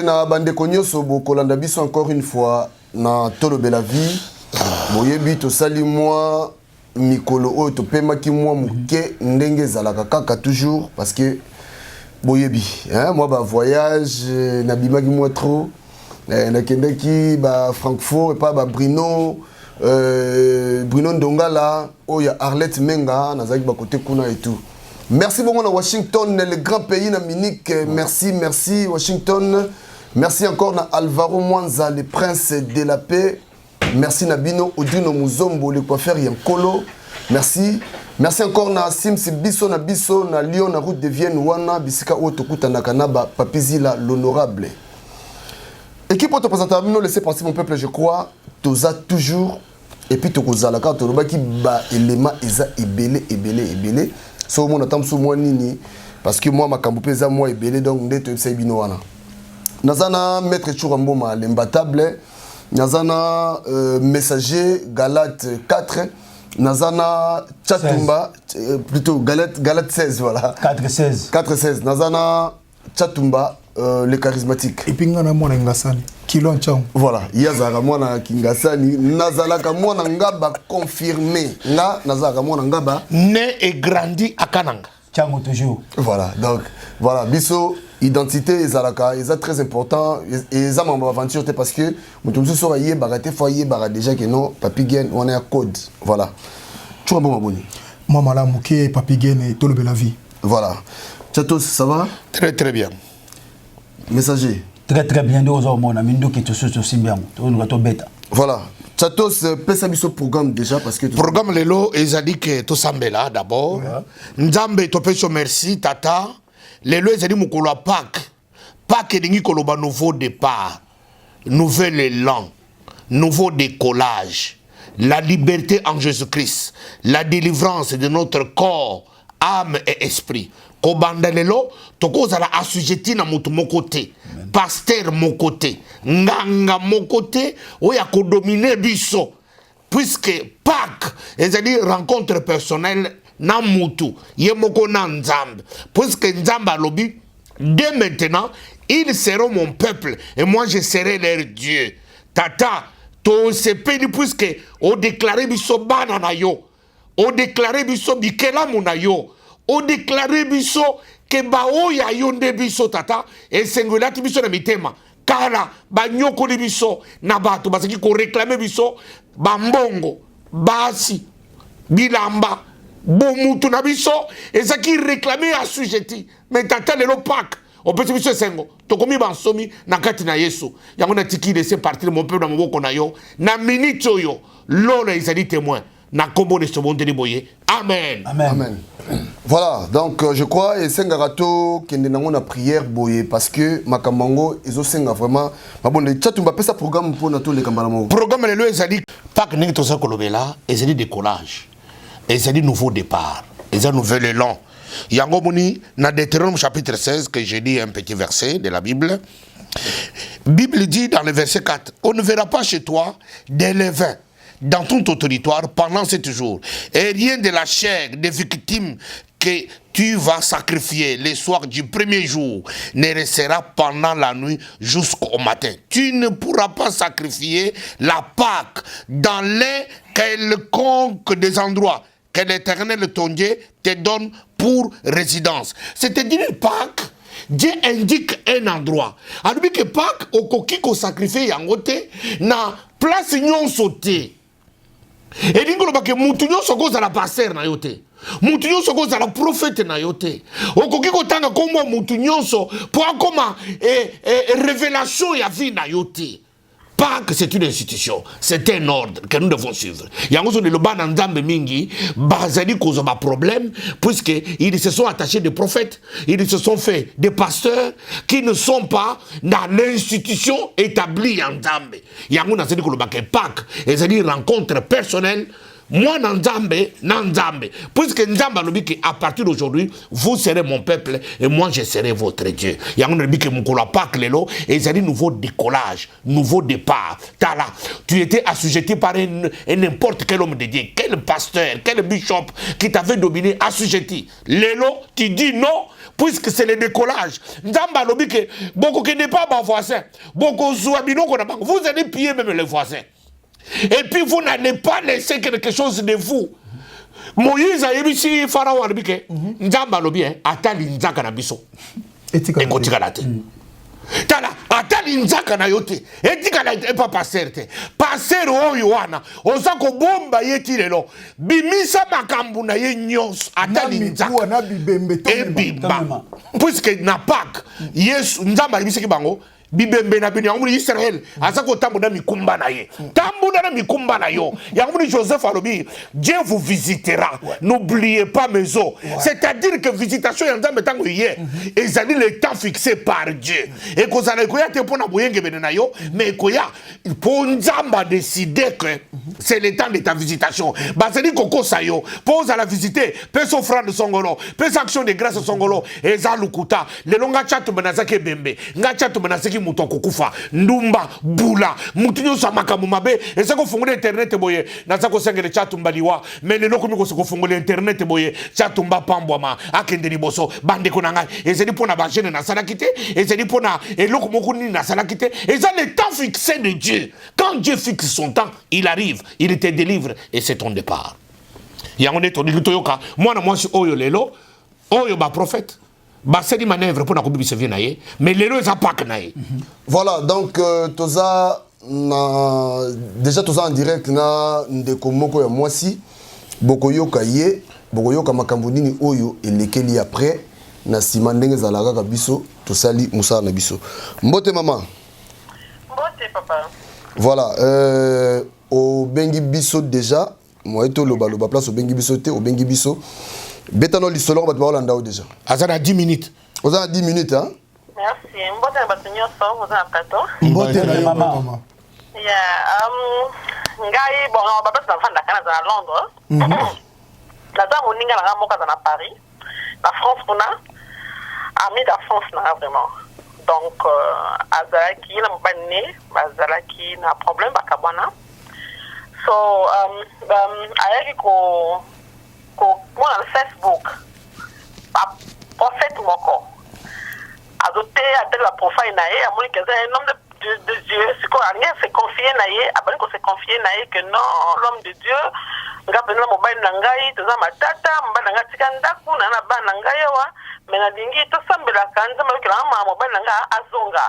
Na bande konyoso bokolanda biso encore une fois na tolobe la vie boyebi to sali moi mikolo oyo to pemaki moi muke ndenge zalaka kaka toujours parce que boyebi hein moi ba voyage na bimaki moi trop na kendeki ba Francfort et pas ba Bruno Ndongala oya Arlette Menga na zaki ba côté kuna et tout. Merci beaucoup à Washington, le grand pays na Munich. Merci Washington. Merci encore à Alvaro Mwanza, le prince de la paix. Merci Nabino Oduno Muzombo, le coiffeur Yankolo. Merci. Merci encore à Sims Bisso na Lyon, na route de Vienne, Wana, Bisika Otokuta Nakanaba, Papizila, l'honorable. Équipe pour te présenter à nous, laissez passer mon peuple, je crois. Toza toujours. Et puis Tokoza, la carte, qui ba élément, Eza, ebele. So mon attend sous moi nini parce que moi ma kambopeza moi ebele donc ndeto ebisa bino wana nazana maître Churamboma l'imbattable nazana messager Galate 4 nazana Chatumba plutôt Galate 16 voilà 4-16 nazana Chatumba le charismatique et puis ngana mwana ngasani kilo nchao voilà yazaka mwana kingasani nazalaka mwana ngaba confirmé nazalaka mwana ngaba né et grandi à Kananga chango toujours voilà donc voilà biso identité ezalaka eza très important et ça mon aventure parce que mutumsu so yé baraté foyer bara déjà que non Papi Gen on est à code voilà tu vas bon abonné moi malamu ke Papi Gen et tolobe la vie voilà Chatos ça va très bien messager très bien voilà Chatos pesa biso programme déjà parce que programme lelo ezali que to sambela d'abord nzambe to peso merci tata lelo ezali mukolo Pâques elingi koloba nouveau départ nouvel élan nouveau décollage la liberté en Jésus-Christ la délivrance de notre corps âme et esprit kobanda lelo tokozala assujetti na mutu mokote pasteur mokote nganga mokote oya kodominer biso puisque Pâques ezali rencontre personnelle na mutu ye moko na nzambe puisque nzambe alobi dès maintenant ils seront mon peuple et moi je serai leur Dieu tata to se peni puisque o déclaré biso bana na yo o déclaré biso bikelamu na yo o déclaré biso que baoya yonde biso tata et sengolati biso na mitema kala banyoko li biso na bato basaki ko réclamer biso bambongo basi bilamba bomutu na biso ezaki réclamer assujetti mais tata lelo Pâques on peut biso sengo to komi bansomi na kati na Yesu yango na tiki laisser partir mon peuple na maboko na yo na minute yo lolo ezali témoin na kombo de ce monde boye amen amen. Voilà, donc je crois et Sengarato qui est dans la prière boye parce que Makamango ils ont senga vraiment ma bonne Chatumba pesa programme pour na tous les kambalamo programme le ezali Pâques ningi to sa kolobela ezali décollage ezali nouveau départ ezali nouvel élan yango moni na Deutéronome chapitre 16 que j'ai dit un petit verset de la Bible dit dans le verset 4 on ne verra pas chez toi des levains dans tout ton territoire pendant 7 jours et rien de la chair des victimes que tu vas sacrifier les soirs du premier jour ne restera pendant la nuit jusqu'au matin. Tu ne pourras pas sacrifier la Pâque dans les quelconques des endroits que l'Éternel ton Dieu te donne pour résidence. C'est-à-dire Pâques, Dieu indique un endroit. Alors que Pâques, au coquille qu'on sacrifie yangote, na place nyon sauté. Et l'ingolo que moutunyo soko za la passer na yote. Moutunyo soko za la prophète na yote. Okoki ko tanga komwa moutunyo so pour akoma révélation ya vie na yote. Pas que c'est une institution, c'est un ordre que nous devons suivre. Yango so de loba na nzambe mingi bazali kozo ba problème puisque ils se sont attachés des prophètes, ils se sont fait des pasteurs qui ne sont pas dans l'institution établie en nzambe. Yango na zali ko loba que Pâques ezali rencontre personnelle moi Nzambe, puisque Nzambe alobi que à partir d'aujourd'hui vous serez mon peuple et moi je serai votre Dieu. Yango alobi que mukolo Pâques lelo et c'est un nouveau décollage, nouveau départ. Tala, tu étais assujetti par n'importe quel homme de Dieu, quel pasteur, quel bishop qui t'avait dominé, assujetti. Lelo, tu dis non, puisque c'est le décollage. Nzamba lobi que beaucoup qui n'est pas mon voisin, beaucoup vous allez piller même les voisins. Et puis vous n'allez pas laisser quelque chose de vous. Moïse a dit si Pharaon a dit que Nzamba lobi atali nzaka na biso. Ekotika la te. Tala atali nzaka na yote. Etika la pas passer te. Passer oyo wana. Osako bomba yeti lelo. Bimisa makambu na ye nyos atali nzaka. Na bibembe to bimba. Puisque na Pâques, Yesu Nzamba libisiki bango. Bibembe na bini yangumuni Israël azako tambu na mikumba na ye tambu na mikumba na yo yangumuni Joseph alobi Dieu vous visitera n'oubliez pas mes os c'est-à-dire que visitation yanzambe tango yé ezali le temps fixé par Dieu et kozala koya te pona boyenge bene na yo mais koya pour Nzamba décider que c'est le temps de ta visitation baseli koko sayo pose à la visiter pèse offrande songolo pèse action de grâce songolo eza lukuta le longa chatu benazake bembe nga chatu benazaki muto kokufa ndumba bula mutu nyosa makamu mabe ezako fungula internet boye nazako sengele chatu mbaliwa mais le loko miko soko fungula internet boye chatu mba pambwa akende liboso bande konanga ezeli pona ba jeune na salakite ezeli pona eloko moko ni na salakite eza le temps fixé de Dieu quand Dieu fixe son temps il arrive il te délivre et c'est ton départ yango to toyoka mwana mwasi oyo lelo oyo ba prophète baseli manœuvre pour na kobibisa vie na ye mais lelo eza Pâques na ye. Voilà, donc toza déjà toza en direct na ndeko moko ya mwasi bokoyoka ye bokoyoka makambo nini oyo elekeli après na sima ndenge ezalaka kaka biso tosali mosala na biso. Mbote mama. Mbote papa. Voilà, au bengi biso déjà moi to loba place au bengi biso te au bengi biso betano lisolo ba tolanda déjà. Azana 10 minutes. Ozana 10 minutes hein. Merci. Mbote batunyo so vous en plateau. Mbote na mama. Yeah, ngai bon on va pas vendre kana à Londres. La dame moninga na moka na Paris. La France kuna ami de France na vraiment. Donc azalaki na mbane, bazalaki na problème bakabwana. So ayaki ko moi sur Facebook prophète moko azote atel la profile nae amoni que c'est un homme de Dieu c'est quoi rien se confier nae abali ko se confier nae que non l'homme de Dieu ngapena mobile na ngai toza matata mbana ngati kandaku na na bana ngai wa mena dingi to sambela kanza maluki na mama mobile na nga azonga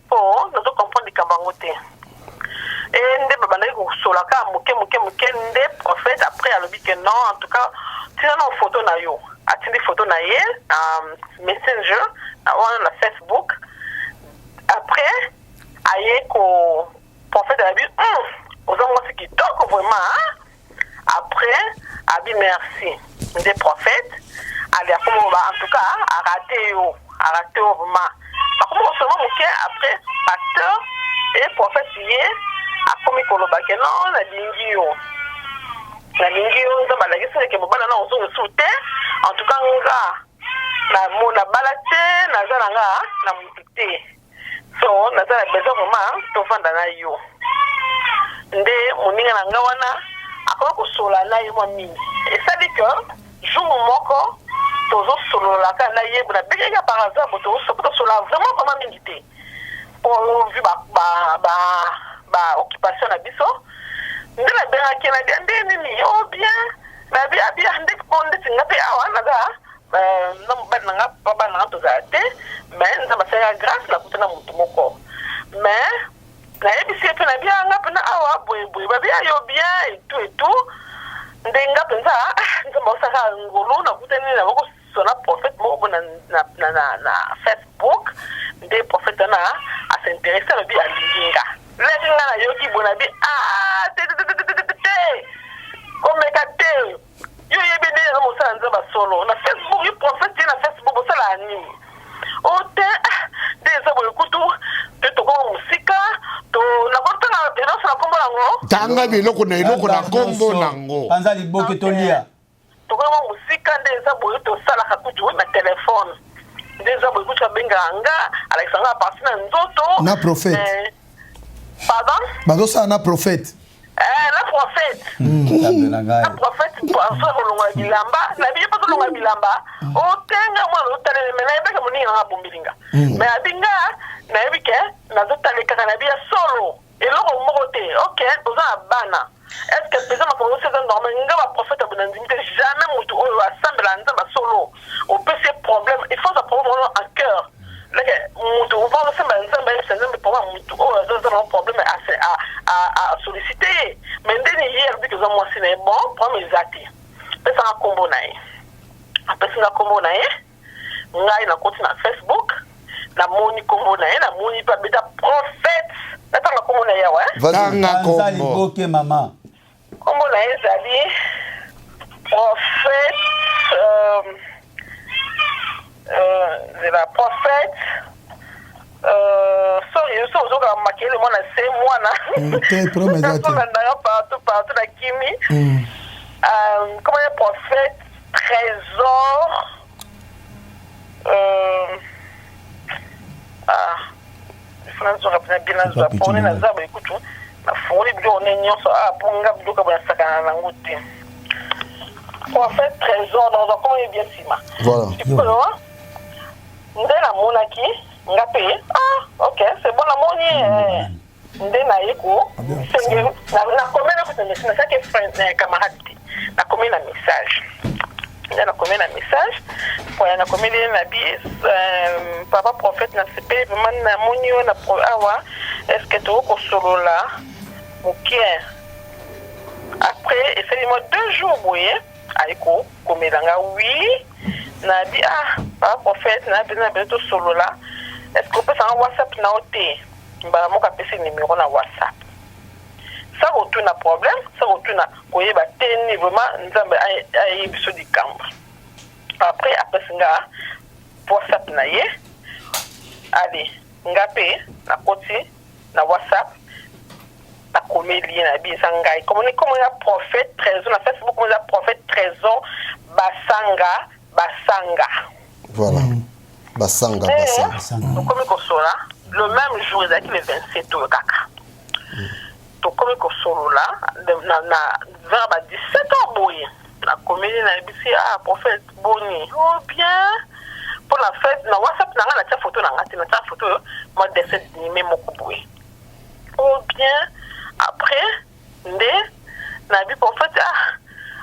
po nous comprendre kambango te et nde babana ko solaka muke nde prophète après alobi que non en tout cas tina na photo na yo atindi photo na ye messenger na Facebook après aye ko prophète a dit ozango kitoko vraiment après abi merci nde prophète ali akomo ba en tout cas a raté vraiment akomo seulement muke après pasteur et prophète yé akomi koloba ke non na lingi yo nzamba la gisi ke mobala na ozo sute en tout cas nga na mona balate na zalanga na mutite so na zala besoin vraiment to vanda na yo nde moninga na nga wana akoma kosola na ye mwa mingi et ça dit que jour moko tozo solola ka na ye buna bega par hasard boto sola vraiment mingi te pour vu ba occupation na biso ndela bera kena gande nini o bien na bia ndé konde tinga pe awana ga na mbana nga baba na to zate mais nza basaya grâce na kutana mutu moko mais na ebisi pe na bia nga pena awa boy ba bia yo bien et tout ndenga penza nza mosaka ngolo na kutana na boko sona prophète mo na Facebook des prophètes na a s'intéresser à bi alinga lenga na yoki bona bi comme kate yo yebe ne na mosala nzaba solo na Facebook yo prophète na Facebook bosala ni ote des abo kutu te to ko musika to na konta na penos na kombo lango tanga biloko na eloko na kombo nango panza liboke tolia tokoma musika nde eza boye tosalaka kutu na telefone nde eza boye kutu abengaka nga alakisanga aparti na nzoto na prophète pardon bazosala na prophète na prophète na prophète aza kolonga bilamba na biye mpo tolonga bilamba otenga mwana otalele me nayebeka moninga nanga bombilinga me abinga nayebi ke nazotalekaka na biya solo eloko moko te ok oza na bana est-ce que peza makongo seza normal nga baprophète abona ndimi te jamais motu oyo asambela nzambe solo opesi problème il faut ça prendre en cœur leke motu ovaa osambela nzambe ayebisa nzambe poma motu oyo azaza na problème à solliciter ye mais ndeni ye alobi koza mwasi na ye bon problème eza te pesanga kombo na ye apesinga kombo na ye ngai nakoti na Facebook namoni kombo na ye namoni mpe abeta prophète natanga kombo na ye awa tanga panza liboke mama kombo na ye ezali prophète zela prophète sorry so ozoka makele mwana se mwana te problème eza te nayo partout na kimi comment ya prophète trésor nazoka mpena bien nazwa pone naza boye kutu nafungoli biloko ne nyonso aponga biloko boye nasakana nango te prophète trésor nazwa koma ye bien nsima sikoyo nde namonaki nga mpe ok c'est bon namoni nde naye ko senge nakomeli kutu nasaki camarade te nakomeli na message nde nakomeli na message poya nakomeli na bi papa prophète nasepeli vraiment namoni yo na awa est-ce que tokosolola mokie après esali mo 2 jours boye ayeko komelanga oui nabi papa prophète na bino tosolola est-ce que opesanga whatsapp na o te mbala moko apesi numéro na whatsapp ça retourne à problème ça retourne à koyeba teni vraiment nzambe ayebi biso likambo après apesinga whatsapp na ye allez nga mpe nakoti na whatsapp nakomeli ye na bisa ngai komoni ya prophète trésor na Facebook komoni ya prophète trésor basanga voilà basanga tokomi kosola le même jour ezalaki le 27 oyo kaka tokomi kosolola na vers ba 17h boye nakomeli na yebisi prophète boni bien pour la fête na whatsapp nanga natia photo nanga te natia photo moi dessin animé moko boye bien après nde nabi prophète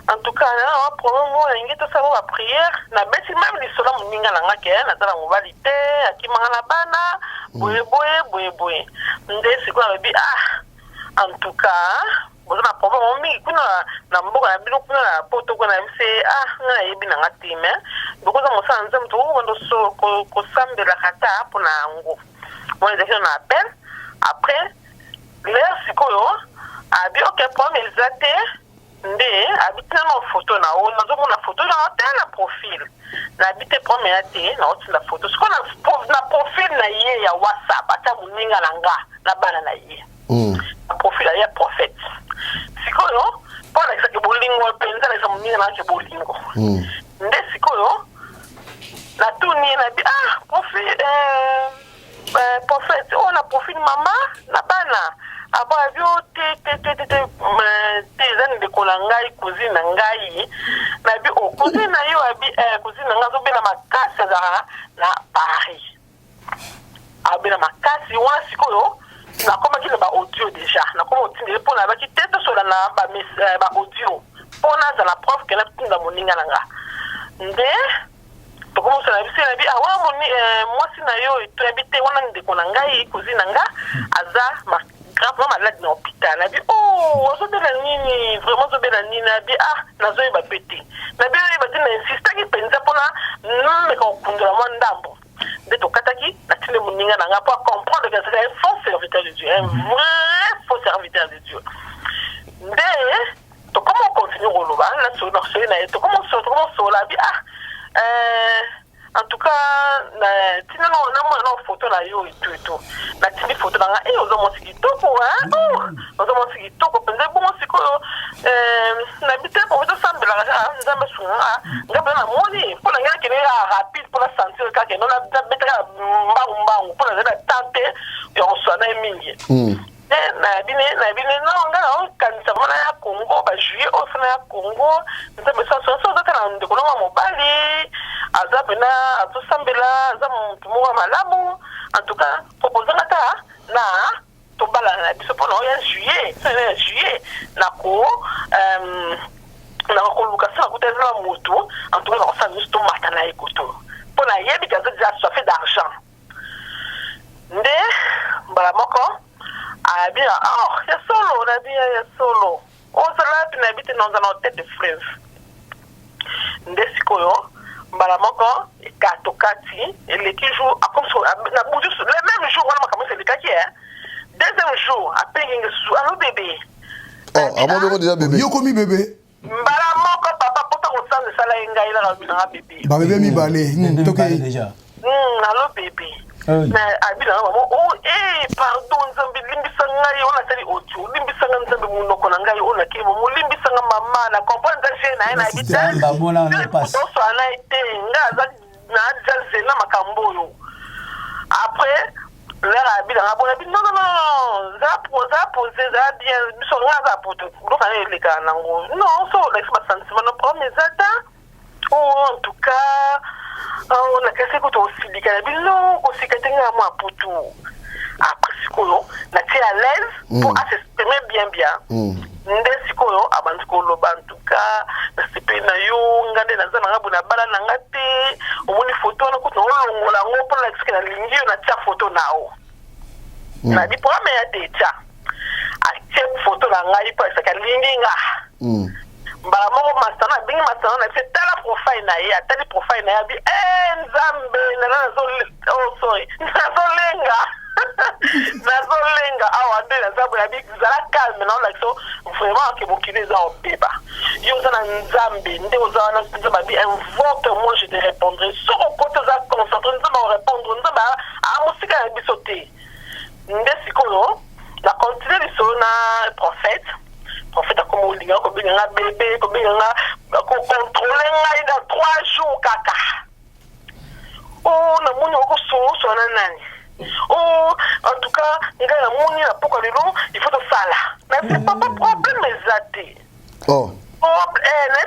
en tout cas na problème mo ingi to sala ba prière na beti même lisola moninga nanga ke na tala mobali te akimanga na bana boye nde sikola babi en tout cas boza na problème mingi kuna na mboka na bino kuna na poto kuna bise nga yebi nanga time bokoza mosala nzambe to kondo so kosambela kata pona ngo moi ezaki na appel après l'air sikoyo abi ok problème ezate nde abitina na photo na o nazomona photo na te na profil na abite problème ya te na otinda photo siko na profil na ye ya whatsapp ata moninga na nga na bana na ye na profil ya prophète sikoyo mpo alakisaki bolingo mpenza alakisa moninga na ake bolingo nde sikoyo natuni ye na bi prophète oyo na profil mama na bana abo abio te ezani ndeko na ngai cousine na ngai nabi cousine na yo abi cousine na ngai azobela makasi azalaka na Paris abela makasi wana sikoyo nakomaki na baaudio déjà nakoma otindeli mpo na yabaki te tosola na baaudio mpo nazala prof ke natunda moninga na nga nde tokomosala na biso na bi wana mwasi na yo toyebi te wana ndeko na ngai cousine na nga aza grave malade na hôpital nabi ozobela nini vraiment ozobela nini nabi nazoyeba pe te nabi oyeba te na insistaki mpenza mpona nameka kokundola mwa ndambo nde tokataki natinde moninga na nga mpo acomprendre que c'est un faux serviteur de Dieu un vrai faux serviteur de Dieu nde tokoma continue koloba nasoyi na ye tokoma osola bi en tout cas tina namona na photo na yo etu natindi photo na nga oza mwasi kitoko oza mwasi kitoko mpenza ngapa na moni pour nga qui est rapide pour la sentir ka ke non la betra mbang pour la tante yo sona mingi na bine no nga kan samana ya Congo ba juillet au sana ya Congo nzambe so kana ndeko no mobali azapena atusambela za mtumu malamu en tout cas proposer ngata na to bala na biso pour no ya juillet na ko na ko lukasa ko tezela moto en tout cas on s'amuse to matana ikoto pour na yebi kaza déjà ça fait d'argent nde mbala moko bien ya solo na bien ya solo on se la tunabite dans un tête de fleuve nde sikoyo mbala moko katokati et qui joue comme ça na bout le même jour on a commencé le kaki deuxième jour à payer sous allo bébé avant déjà bébé yo komi bébé mbala moko papa poto ko sande sala ngai la na bébé ba bébé mi balé toke déjà allo bébé na abina maman oh pardon nzambe limbisa ngai ona tali audio limbisa nzambe munoko na ngai ona ke mo limbisa mama na comprendre je na ina abita ba mona na passe so ana été ngaza na jalze na makambo yo après leur abina ngabona bi non za poser za bien biso ngaza poto donc ana le kana ngo non so laisse ma sentiment no problème zata en tout cas on a cassé quand on s'y dit qu'il y a bien on s'y cassé à moi pour tout après sikoyo na tu à l'aise pour s'exprimer bien nde sikoyo abantu ko loba en tout cas na sepe na yo ngande na zana ngabuna bala na ngate omoni photo na kuto longola ngo pour la expliquer na lingi na tia photo nao na di pour me ya deja a tia photo na ngai pour ça ka lingi nga mbala moko masana bingi masana na fait tala profile na ya tali profile na ya bi nzambe na nazolenga awa nde nzambe ya bi zala calme na like so vraiment ke bokili za obeba yo za na nzambe nde oza na nzambe bi invoque moi je te répondrai soko kote za concentré nzambe o répondre nzambe a musika ya biso te nde sikoyo na continue lisolo na prophète a comme olinga ko binga bébé ko binga ko contrôler ngai dans 3 jours kaka na moni ko so na nani en tout cas ngai na moni na poko lelo il faut to sala mais c'est pas problème ezate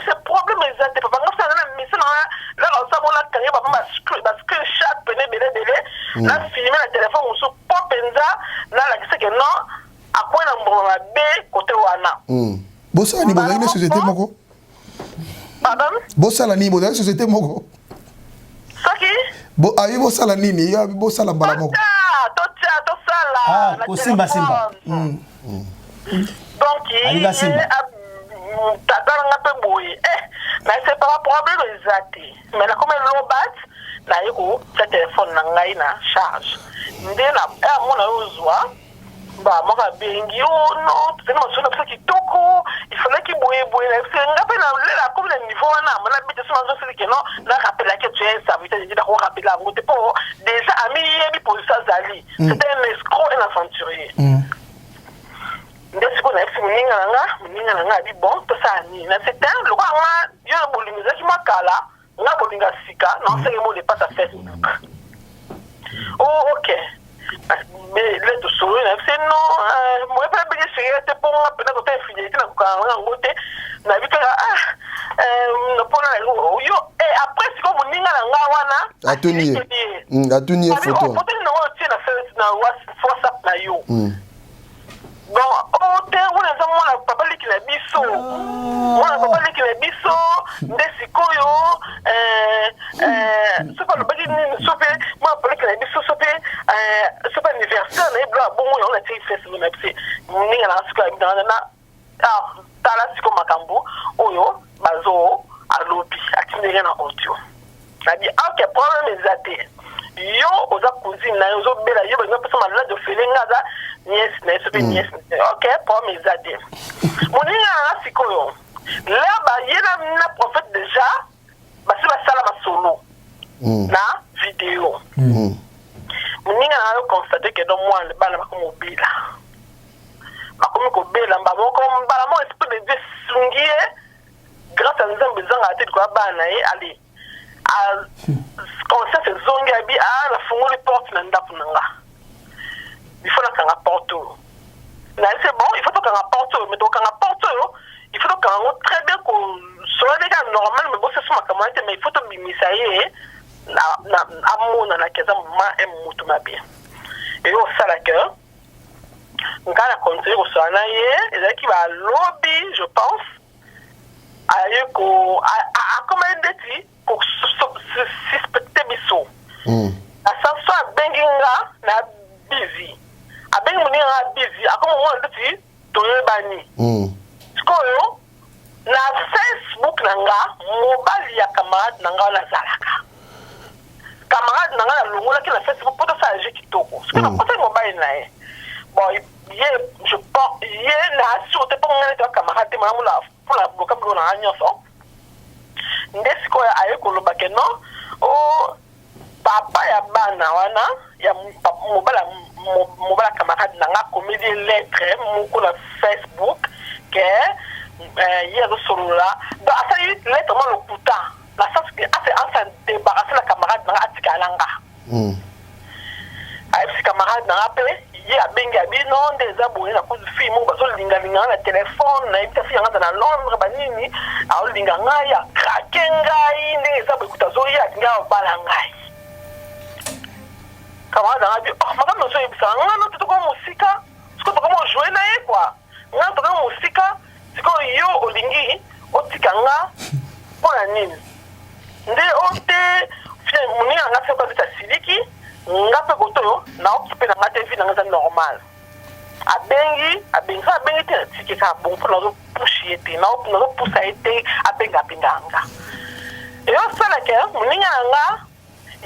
c'est problème ezate papa ngasa na mission la ça bon la kanye papa ma screenshot belé na filmer na téléphone so popenza na la kise que non akwena mbona be côté wana bosala ni bozali na société moko pardon bosala ni bozali société moko saki ayi bosala nini ya bosala mbala moko to sala ko simba donc il tataranga pe boye mais c'est pas problème exact mais la comme l'obat na yiko sa téléphone na ngai na charge ndena mona uzwa ba maka bengi no tena masona pesa kitoko il fallait qu'il boye c'est ngapé na la comme le niveau na mona bite so nazo sili que non na rappel que tu es serviteur de ko rappeler la route pour déjà ami yebi pour ça zali c'était un escroc et un aventurier ndesi ko na fisi muninga nga bi bon to ça ni na c'était le roi yo bolinga ki makala nga bolinga sika non c'est le mot de pas à Facebook ok mais là tout ça c'est non moi pas bien c'est pour moi peut-être que infidélité na ko ngote na bi ka na pona yo et après si ko muninga nga wana atuni photo photo na WhatsApp na yo bon on a mona papa liki na biso nde sikoyo sopa lo bagi ni sope moi papa liki na biso sope anniversaire na ebla bongo on a fait festival na bise ninga na sikoyo na tala siko makambo oyo bazo alobi atinere na audio na bi ok problème ezate yo oza cousine na yo zo bela yo ba pesa malade de felinga za nièce na sope nièce ok problème ezate moninga na sikoyo là ba yena na prophète déjà ba si ba sala ba solo na vidéo moninga na yo constater que donc moi le bana ba comme obila ba comme ko bela ba mo comme ba mo esprit de Dieu sungie grâce à nzambe zanga ate kwa bana ye ali a conscience zongi abi a la fungoli porte na ndaku nanga il faut la kanga porte na c'est bon il faut que kanga porte mais donc kanga porte il faut que kanga très bien ko soit des gars normal mais bon c'est suma kamate mais il faut to bimisa ye na amona na keza ma mutu mabia et au sala que ngala continuer ko sana ye ezaki ba lobby je pense aye ko a commander pour suspecter biso asanso abenginga na busy abengi muninga busy akomo mwana ndeti toyebani sikoyo na Facebook nanga mobali ya camarade nanga na zalaka camarade nanga na longola ki na Facebook poto sa aje kitoko sikoyo na poto mobali na ye bon ye je pense ye na sûreté pour ngana to camarade mamula pour la bloquer pour na nyonso ndesi ko aye ko lobake no o papa ya bana wana ya mobala camarade nanga comédie lettre moko na Facebook que hier solola donc ça y est lettre mo lokuta la sens que asa débarrasser la camarade nanga atikalanga aye camarade nanga pe ye abengi abi non des abonnés na cause fille mo bazo linga na téléphone na ibita fille ngata na Londres banini a linga ngai ya krakengai ndenge za bokuta zo ya nga bala ngai kama da abi maka no so ibisa ngana to ko musika siko to ko jouer na ye quoi ngana to ko musika siko yo olingi otikanga pona nini nde ote fille muni anga se ko ta siliki ngape koto na okipe na ngate vie na ngata normal abengi te tiki ka bon pour nous pousser te na nous pousser te abenga pindanga et on sala ke muninga nga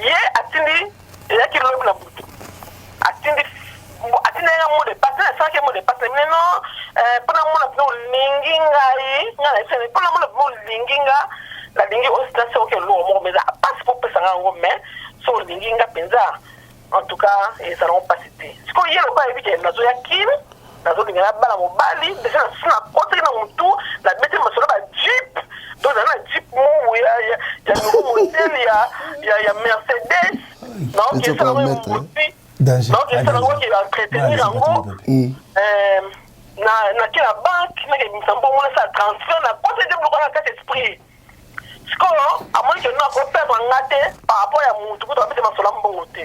ye atindi ya ki lobi na butu atindi nga mo de passe na sake mo de passe no pona mo na no linginga yi nga na sene pona mo na mo linginga la lingi o sta so ke lo mo meza passe pour pesa nga ngome so linginga penza en tout cas ils seront pas cités ce qu'on y a le quoi éviter nazo ya kim nazo linga bala mobali déjà na côté na mutu la bête masolo ba jeep donc na jeep mo ya nouveau modèle ya Mercedes non qui est ça danger non qui ça qui va entretenir en gros na kila banque na ke msambo mo ça transfert na côté de bloquer na carte esprit sikoyo amoni ke no ko perdre ngate par rapport ya mutu ko to bete masolo mbongo te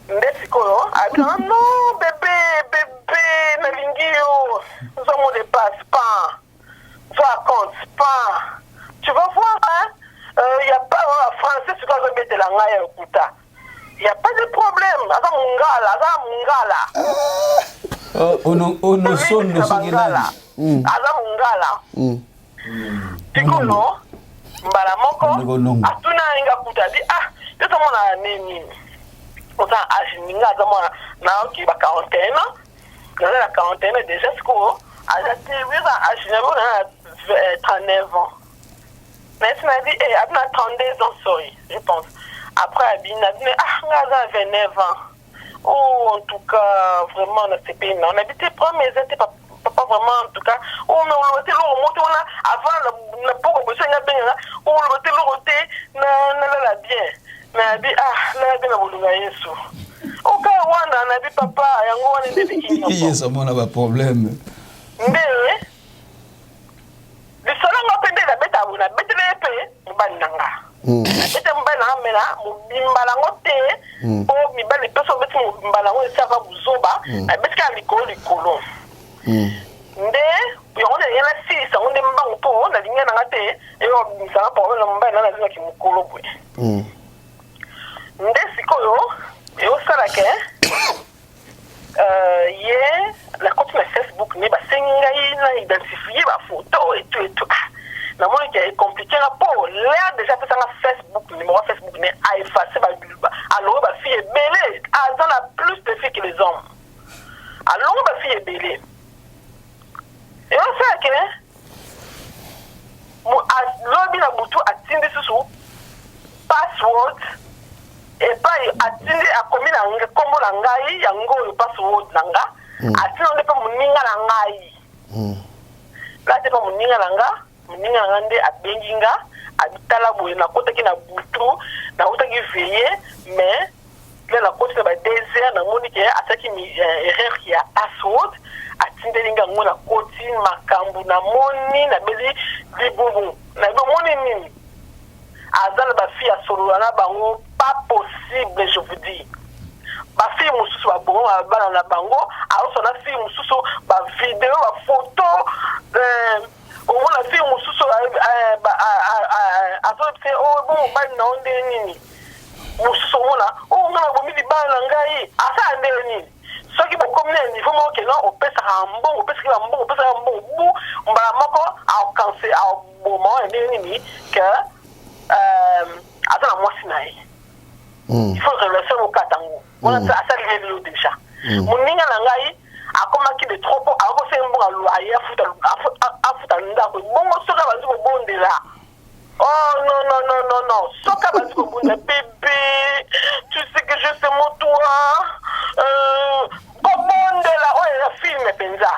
ndesi koyo abina non bébé na lingio nous avons des passe pas vacances pas tu vas voir hein il y a pas français ce qu'on mettre la ngaya okuta il y a pas de problème aza mungala ono son no sogela aza mungala tikolo mbala moko atuna inga kuta di yo mona nini oza ajininga za mona na ki ba quarantaine na la quarantaine déjà siko azati wiza ajina bona 39 ans mais ça m'a dit abna 32 ans sorry je pense après abina ngaza 29 ans oh en tout cas vraiment on a ces pays on habitait premier c'était pas vraiment en tout cas on me était là monter on a avant na poko besoin na benga on le était là na la bien mais bi la bien na bolunga Yesu oka wana na bi papa yango wana ndebiki Yesu mona ba problème ndele bisala ngapende la beta buna betele pe mbandanga beta mbana mena mubimbala ngote o mibali peso beti mubimbala ngo esaka buzoba na betika likolo nde yonde yela sisa ngonde mbango po na linga na ngate eyo misala po na mbana na zina kimukolo bwe nde sikoyo eyo salake ye la compte na Facebook ni ba senga ina identifier ba photo et tout na moi qui est compliqué là pour l'air déjà fait ça na Facebook numéro Facebook ni a effacé ba alors ba fille belé azan a plus de filles que les hommes alors ba fille belé et on sait que mo lobi na butu atindi susu password et pas atindi akomi na nga kombo na ngai yango yo password nanga atindi ndepe muninga na ngai la te pa muninga nanga moninga na nde abenginga abitala boye na kotaki na butu na kotaki veillé mais là la côte ba désert na moni ke ataki erreur ya password atindelinga ngona koti makambu na moni na beli libubu na moni nini azala ba fille solo na bango pas possible je vous dis ba fille mususu ba bongo ba na bango alors na fille mususu ba vidéo ba photo on la fille mususu azopse oh bon ba na onde nini mususu mona oh ngana bomi libala ngai asa ndelo nini soki bokomina niveau moko non opesa mbongo opesa mbongo bu mbala moko a cancer a moment nini que attends moi sinaï il faut relâcher au katango on a ça le déjà mon ninga ngai akomaki de trop ako se mbongo loyer afuta ndako bongo soka bazi ko bondela oh non soka bazi ko bondela bébé tu sais que je sais mon toi bondela oh la film penza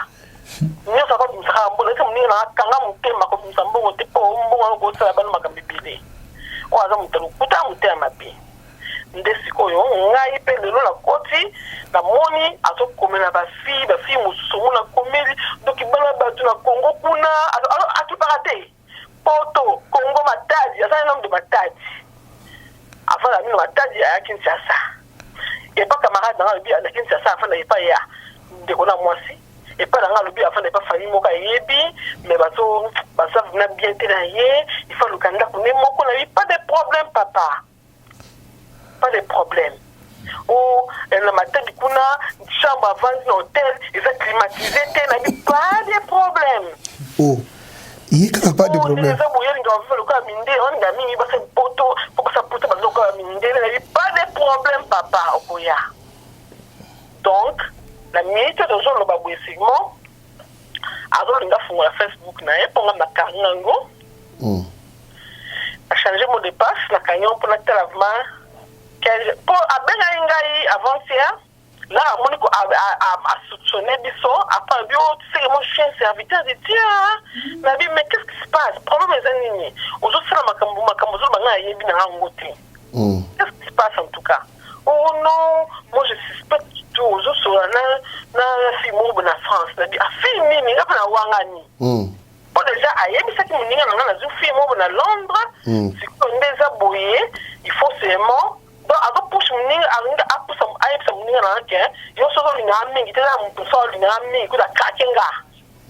nyo sa ko msaka mbona ke mninga na kanga mutema ko msambongo te po mbongo ko sala bana makambibile o aza mutelo kuta mutema pe ndesiko yo ngai pe lelo la koti na moni azokomela ba fille mususu mona komeli donc bana batu na Congo kuna atuparate poto Congo Matadi asa nom de Matadi afala mino Matadi ya Kinshasa et pas camarade dans le bien de Kinshasa afala e pas ya de kona mwasi et pas dans le bien afala pas famille moka yebi mais baso basa vena bien tenaye il faut le candidat pour ne moko na pas de problème papa pas de problème. Oh, le matin du coup, chambre avant l'hôtel, ils ont climatisé, pas de problème. Oh, il n'y a pas de problème. On pas de problème, papa, Okoya. Donc, la minute de jour, le baboué segment, alors il a fait la Facebook, pour la Karinango, a changé mon dépasse, la cagnon pour la télévision. Pour abenga ngai avant-hier là moniko a soupçonné biso après bio tu sais mon chien serviteur de Dieu na bi mais qu'est-ce qui se passe problème est nini ozo sala makambo zo banga yebi na ngote qu'est-ce qui se passe en tout cas oh non moi je suspecte tout ozo sala na fimo na France na bi a fimi ni ngapa na wangani pour déjà ayebi ça qui moninga na zo fimo na Londres c'est qu'on déjà boyé il faut seulement donc ako push mninga anga apusa ayipsa mninga na ke yo so so linga mingi tena mpuso linga mingi kuda kakenga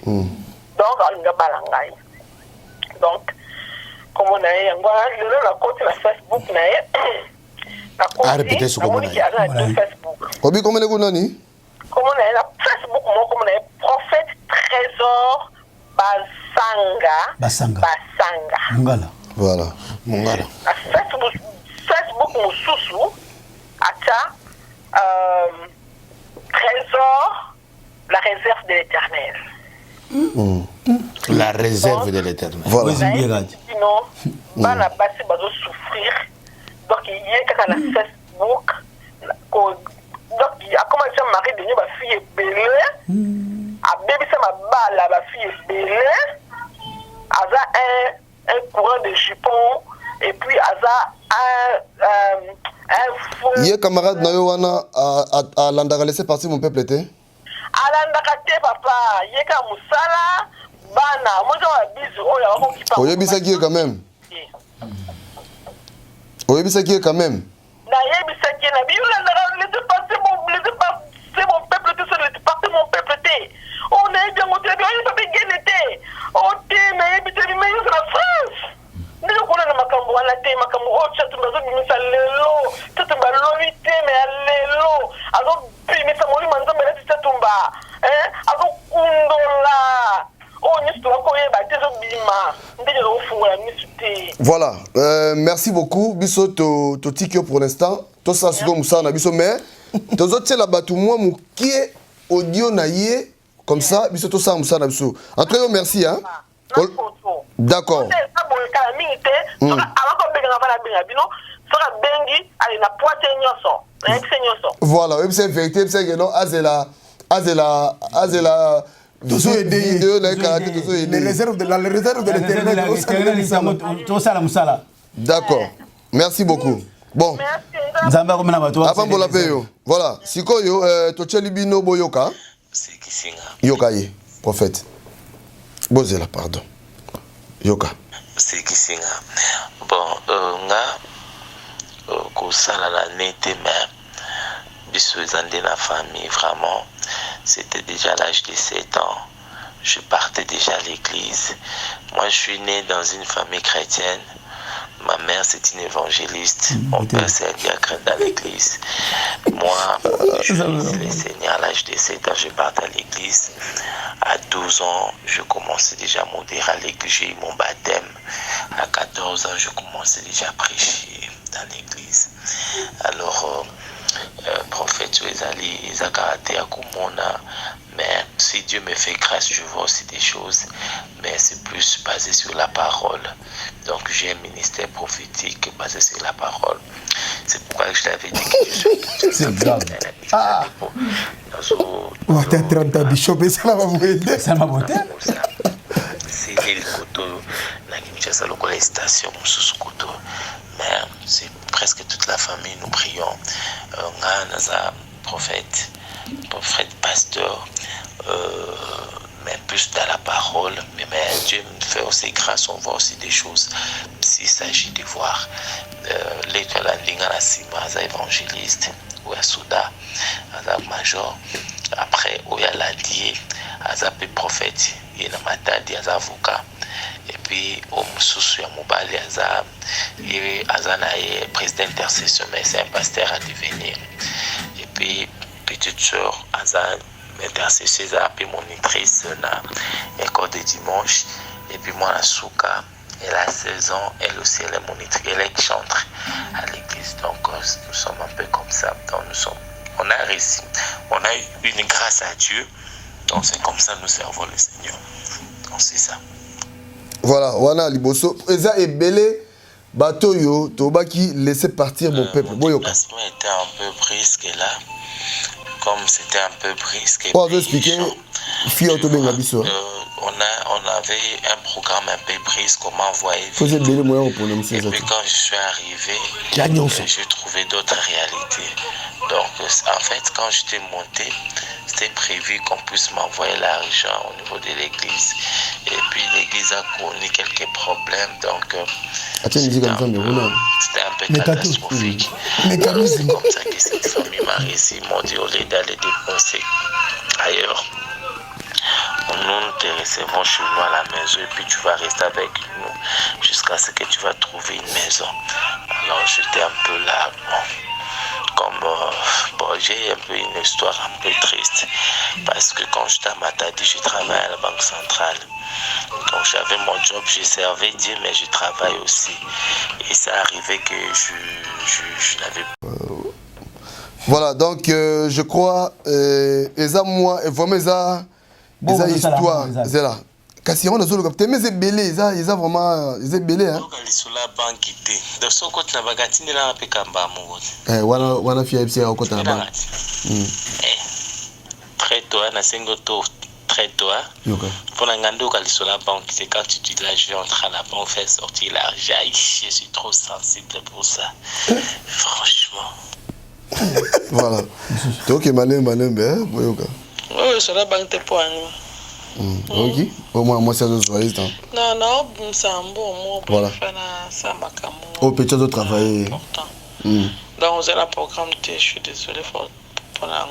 donc alinga balangai donc comme on a ngwa la côté la Facebook na na côté na Facebook obi comme ne nani comme on a la Facebook mo comme on a prophète trésor basanga Ngala voilà Mungala Facebook mususu ata trésor la réserve de l'Éternel. La réserve de l'Éternel. Voilà. Sinon, bana basi bazo souffrir. Donc il y a quelqu'un na Facebook donc il a commencé à marier de ba fille belé a bébé ça ma bala ba fille belé aza un courant de jupon et puis aza un Yé camarade na yo wana a landaka laisser partir mon peuple était alandaka te papa yeka musala bana mozo wa bizu oyo wako kipa oyebisa qui est quand même oyebisa qui est quand même na yebisa qui na biyu landaka laisser partir mon peuple tout seul laisser partir mon peuple te on a bien monté bien on peut bien été on te na yebisa ni meyo na France ndiko kuna na makambo wana te makambo ocha tumbazo bimisa lelo tutumba lobite me lelo azo bimisa moli manzombe na tutumba azo kundola o ni sto ko yeba tezo bima ndije zo fungola misute. Voilà, merci beaucoup biso to tikio pour l'instant to ça siko musana biso mais tozo tela batu moi mukie audio na ye comme ça biso to ça musana biso en tout cas merci hein. D'accord. Voilà, c'est vérité, c'est que non, azela Les réserves de l'éternel. D'accord. Merci beaucoup. Bon. Voilà. Sikoyo, Tochelibino Boyoka. Yoka ye, prophète. Bozela, pardon. Yoka. C'est qui singa. Bon, kosala la nete, mais biso ezande na famille, vraiment. C'était déjà l'âge de 7 ans. Je partais déjà à l'église. Moi, je suis né dans une famille chrétienne. Ma mère, c'est une évangéliste. Mon père, c'est un diacre dans l'église. Moi, je faisais le Seigneur à l'âge de 7 ans. Je partais à l'église. À 12 ans, je commençais déjà à modérer à l'église. J'ai eu mon baptême. À 14 ans, je commençais déjà à prêcher dans l'église. Alors, prophète Ezali, Ezakaraté Akumona, mais si Dieu me fait grâce, je vois aussi des choses, mais c'est plus basé sur la parole. Donc j'ai un ministère prophétique basé sur la parole. C'est pourquoi je t'avais dit que je suis... C'est grave. Ah. On va être 30 ans, Bishop, et ça va vous aider. Ça m'a voté. C'est l'île Koto, la Kinshasa, la station sous Koto. Mais c'est presque toute la famille, nous prions. On a un prophète, pasteur, mais plus dans la parole. Mais Dieu me fait aussi grâce, on voit aussi des choses. S'il s'agit de voir l'étoile à Sima, évangéliste, ou à Souda, à major. Après, où il y a l'Andier, à prophète, il y a Matadi, à avocat. Et puis, au Moussoussou, à Moubali, à président d'intercession, mais c'est un pasteur à devenir. Et puis, petite soeur, à intercession, à monitrice dans l'école de dimanche. Et puis, moi, à Souka, elle a 16 ans, elle aussi, elle est monitrice, elle est chantre à l'église. Donc, nous sommes un peu comme ça. Donc, on a réussi, on a eu une grâce à Dieu. Donc, c'est comme ça que nous servons le Seigneur. Donc, c'est ça. Voilà, wana liboso eza ebele bato yo tobaki laisser partir mon peuple. Mon déplacement était un peu brusque là. Comme c'était un peu brusque. On veut expliquer on avait un programme un peu brusque, comment envoyer. Et puis quand je suis arrivé, j'ai trouvé d'autres réalités. Donc en fait, quand j'étais monté, c'était prévu qu'on puisse m'envoyer l'argent au niveau de l'église. Et puis l'église a connu quelques problèmes, donc c'était un peu catastrophique. C'est comme ça que cette famille m'a réussi. Ils m'ont dit au lieu d'aller dépenser ailleurs, nous te recevons chez nous à la maison et puis tu vas rester avec nous jusqu'à ce que tu vas trouver une maison. Alors j'étais un peu là, j'ai un peu une histoire un peu triste parce que quand j'étais à Matadi, je travaillais à la Banque Centrale. Donc j'avais mon job, je servais Dieu, mais je travaille aussi. Et ça arrivait que je n'avais pas. Voilà, donc je crois, Eza moi, et vraiment Eza histoire, c'est là. Kasi on a zolo kapte, mais c'est belé, Eza vraiment, c'est belé, hein. Sur la banque ité. De ce côté na bagatini na pekamba mongo. Wana fia ipsi au côté na banque. Très toi na sengo to très toi. Pour la ngando sur la banque, c'est quand tu dis là je entre à la banque faire sortir l'argent, je suis trop sensible pour ça. Franchement. Voilà. Donc malin ben boyoka. Oui, sur la banque t'es pas. Ok. Au moins moi c'est le joyeux temps. Non, c'est un bon mot pour faire ça macamo. Au petit de travailler. Donc on a le programme, je suis désolé pour la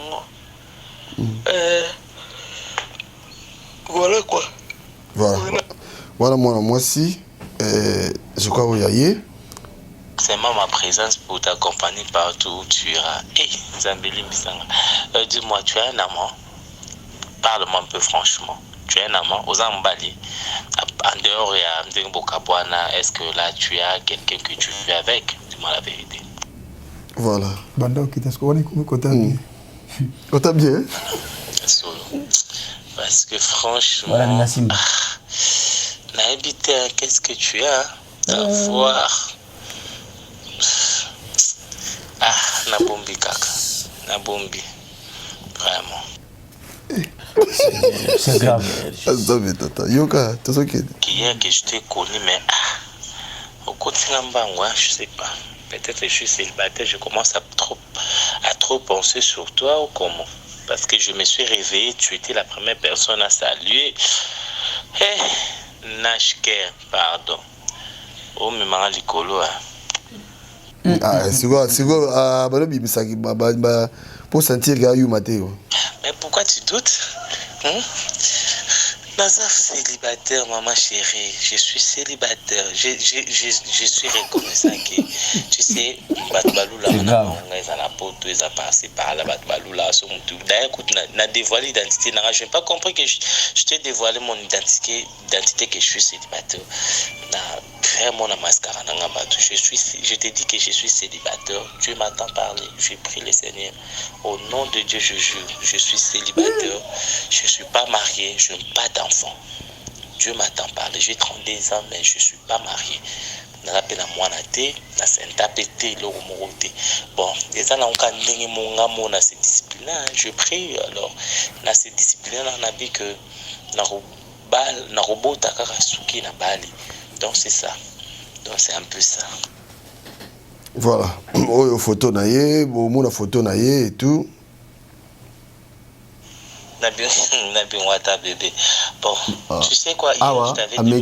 voilà quoi. Voilà moi aussi je crois qu'il y a c'est ma présence pour t'accompagner partout où tu iras. Hey, Zambeli Misanga, dis-moi, tu as un amant? Parle-moi un peu franchement. Tu as un amant aux Zambali. En dehors, il y a Mbokabwana. Est-ce que là, tu as quelqu'un que tu vis avec? Dis-moi la vérité. Voilà. Banda, qu'est-ce qu'on est Kota bien. Parce que franchement, n'habiter, qu'est-ce que tu as à voir? Nabombi kaka, Nabombi, vraiment. C'est grave. Yoka, t'as ce qui Hier que je t'ai connu, mais au quotidien, je sais pas. Peut-être que je suis célibataire, je commence à trop penser sur toi ou comment. Parce que je me suis réveillé, tu étais la première personne à saluer. Nashker, pardon. Oh, mais maman Licolo. C'est quoi, pour sentir qu'il y a eu Mathéo. Mais pourquoi tu doutes? Nazaf célibataire, maman chérie, je suis célibataire. Je suis reconnaissant que, tu sais, Batbalula, on a poto, ils ont passé par là, Batbalula, d'ailleurs, écoute, on a dévoilé l'identité. Je n'ai pas compris que je t'ai dévoilé mon identité que je suis célibataire. Vraiment, la mascara, je t'ai dit que je suis célibataire. Dieu m'entend parler. J'ai pris le Seigneur. Au nom de Dieu, je jure, je suis célibataire. Je ne suis pas marié, je n'ai pas d'enfant. Dieu m'entend parler. J'ai 32 ans, mais je ne suis pas marié. Je rappelle à moi, bon, les gens ont cette discipline. Je prie alors, dans cette discipline, on a dit que donc c'est ça. Donc c'est un peu ça. Voilà. Oh, photo naïe, bon, la photo naïe et tout. Bébé. Bon, tu sais quoi, je t'avais demandé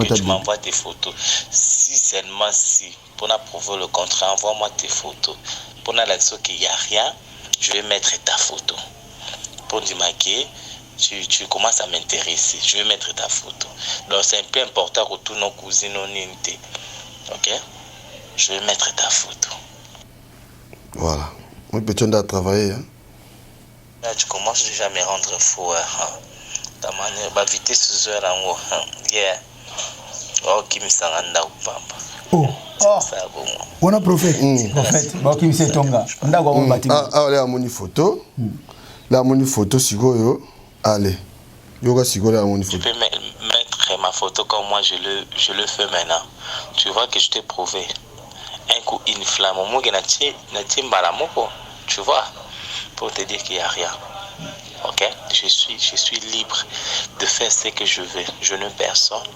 que tu m'envoies tes photos. Si seulement si, pour prouver le contraire, envoie-moi tes photos. Pour l'action qu'il n'y a rien, je vais mettre ta photo. Pour dire que tu commences à m'intéresser, je vais mettre ta photo. Donc c'est un peu important que tous nos cousines ont une idée. Ok? Je vais mettre ta photo. Voilà. Moi, petit on a travaillé. Là, tu commences déjà à me rendre fou. Ta manière, bah, vitesse sous heure en haut. Yeah. Oh, qui me s'arranda ou pamba. Oh. Ça, bon. On a prophète. Prophète. Bah, qui me s'est tonga. On a quoi bâtiment. Là, mon photo. Là, mon photo, si go. Allez. Yoga, si go, là, mon photo. Tu peux mettre ma photo comme moi, je le fais maintenant. Tu vois que je t'ai prouvé. Un coup, une flamme. Tu vois, pour te dire qu'il n'y a rien. Ok? Je suis libre de faire ce que je veux. Je ne personne.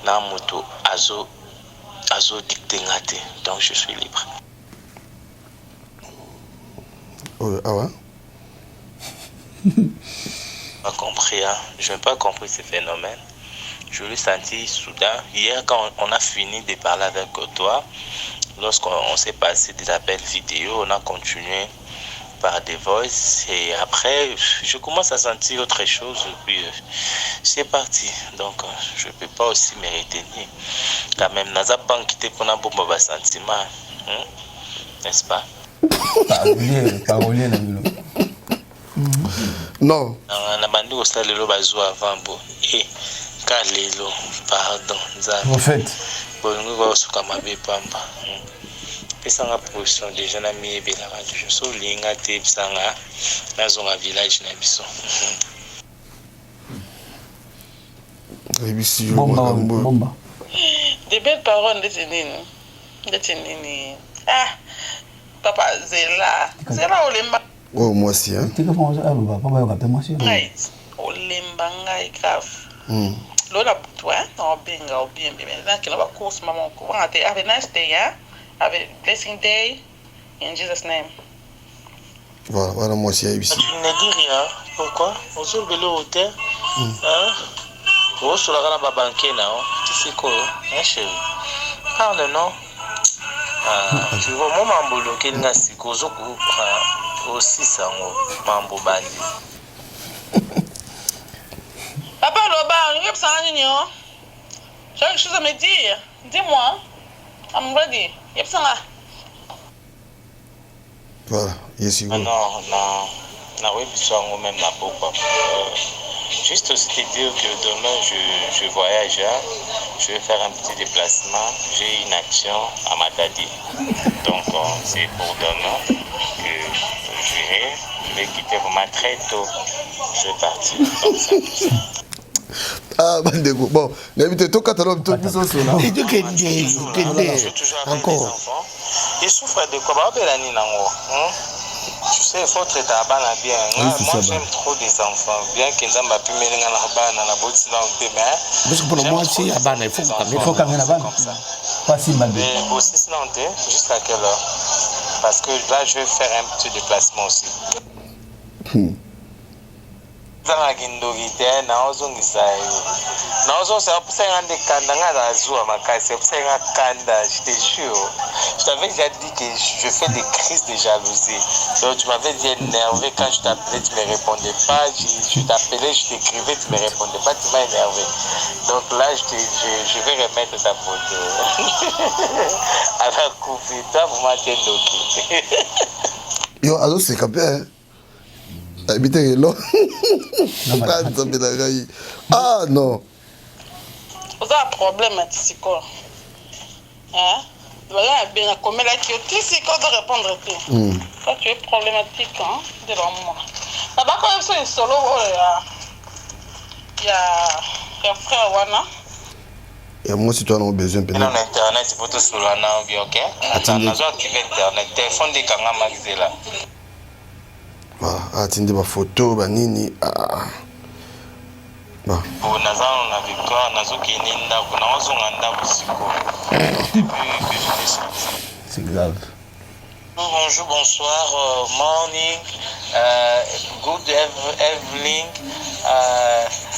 Namoto, azo dictengate. Donc je suis libre. Ah ouais? Pas compris, hein? Je n'ai pas compris ce phénomène. Je l'ai senti soudain. Hier, quand on a fini de parler avec toi, lorsqu'on s'est passé des appels vidéo, on a continué par des voices et après, je commence à sentir autre chose et puis c'est parti. Donc, je ne peux pas aussi me retenir. Quand même, n'a pas quitté pour un bon sentiment. N'est-ce pas? Parolier, non. On a bandé au stade de l'Obazo avant. Et Kalelo, pardon. En fait. Bon, nous allons se calmer, pamba. Pesanga position déjà na miebe la radio so linga te pesanga na zonga village na biso. Bomba. Des belles paroles de nini. Ah, papa Zela olemba. Oh moi aussi hein. Tu que font ça là papa yo capter moi aussi. Right. Olemba ngai grave. Lola toi, on benga bien bien. Là que la course maman ko. Have a nice day, hein? Have a blessing day in Jesus' name. Voilà, moi aussi ici. Tu ne dis rien. Pourquoi? On se belé au hôtel. Hein? On se la gana banquet là. Tu sais quoi? Hein chérie? Parle non. Tu vois moi mambo que n'a si kozo ko aussi ça mambo bandi. Papa Loba, on est pas nini oh? J'ai quelque chose à me dire. Dis-moi. I'm ready. Yep, ça va. Voilà, yes, non, oui, même la peau. Juste aussi te dire que demain, je voyage. Je vais faire un petit déplacement. J'ai une action à Matadi. Donc, c'est pour demain que j'irai. Je vais quitter vraiment très tôt. Je vais partir. Donc, c'est tout ça. Ah, bandego. Bon, n'habitez tout catalogue, tout ça. Et tu encore. Ils souffrent de quoi? Tu sais, il faut traiter à bana bien. Moi, j'aime trop des enfants. Bien qu'ils aient ma pu mener à la bana, la botte dans le demain. Parce que pour moi, si à bana, il faut caminer la bana. Pas si mal. Mais aussi, sinon, jusqu'à quelle heure? Parce que là, je vais faire un petit déplacement aussi. Zanga kindogite na ozongisa yo na ozongisa pusenga ndekanda nga na zuwa makasi pusenga kanda je te jure je t'avais déjà dit que je fais des crises de jalousie donc tu m'avais dit énervé quand je t'appelais tu me répondais pas je t'appelais je t'écrivais tu me répondais pas tu m'as énervé donc là je vais remettre ta photo à la coupe toi vous m'avez doki yo azo c'est capé habiter là ah non vous avez un problème Tissiko hein voilà bien comme là qui Tissiko de répondre toi tu es problématique hein de l'amour là-bas quand même c'est solo il y a frère Wana et moi si toi on a besoin peut-être non internet c'est pour tout solo là ok attends on a activé internet téléphone de kanga maxela atinde ba photo ba nini ba nazana na victoire nazokini ndako na wazonga ndako siko c'est grave. Bonjour, bonsoir, morning, good evening.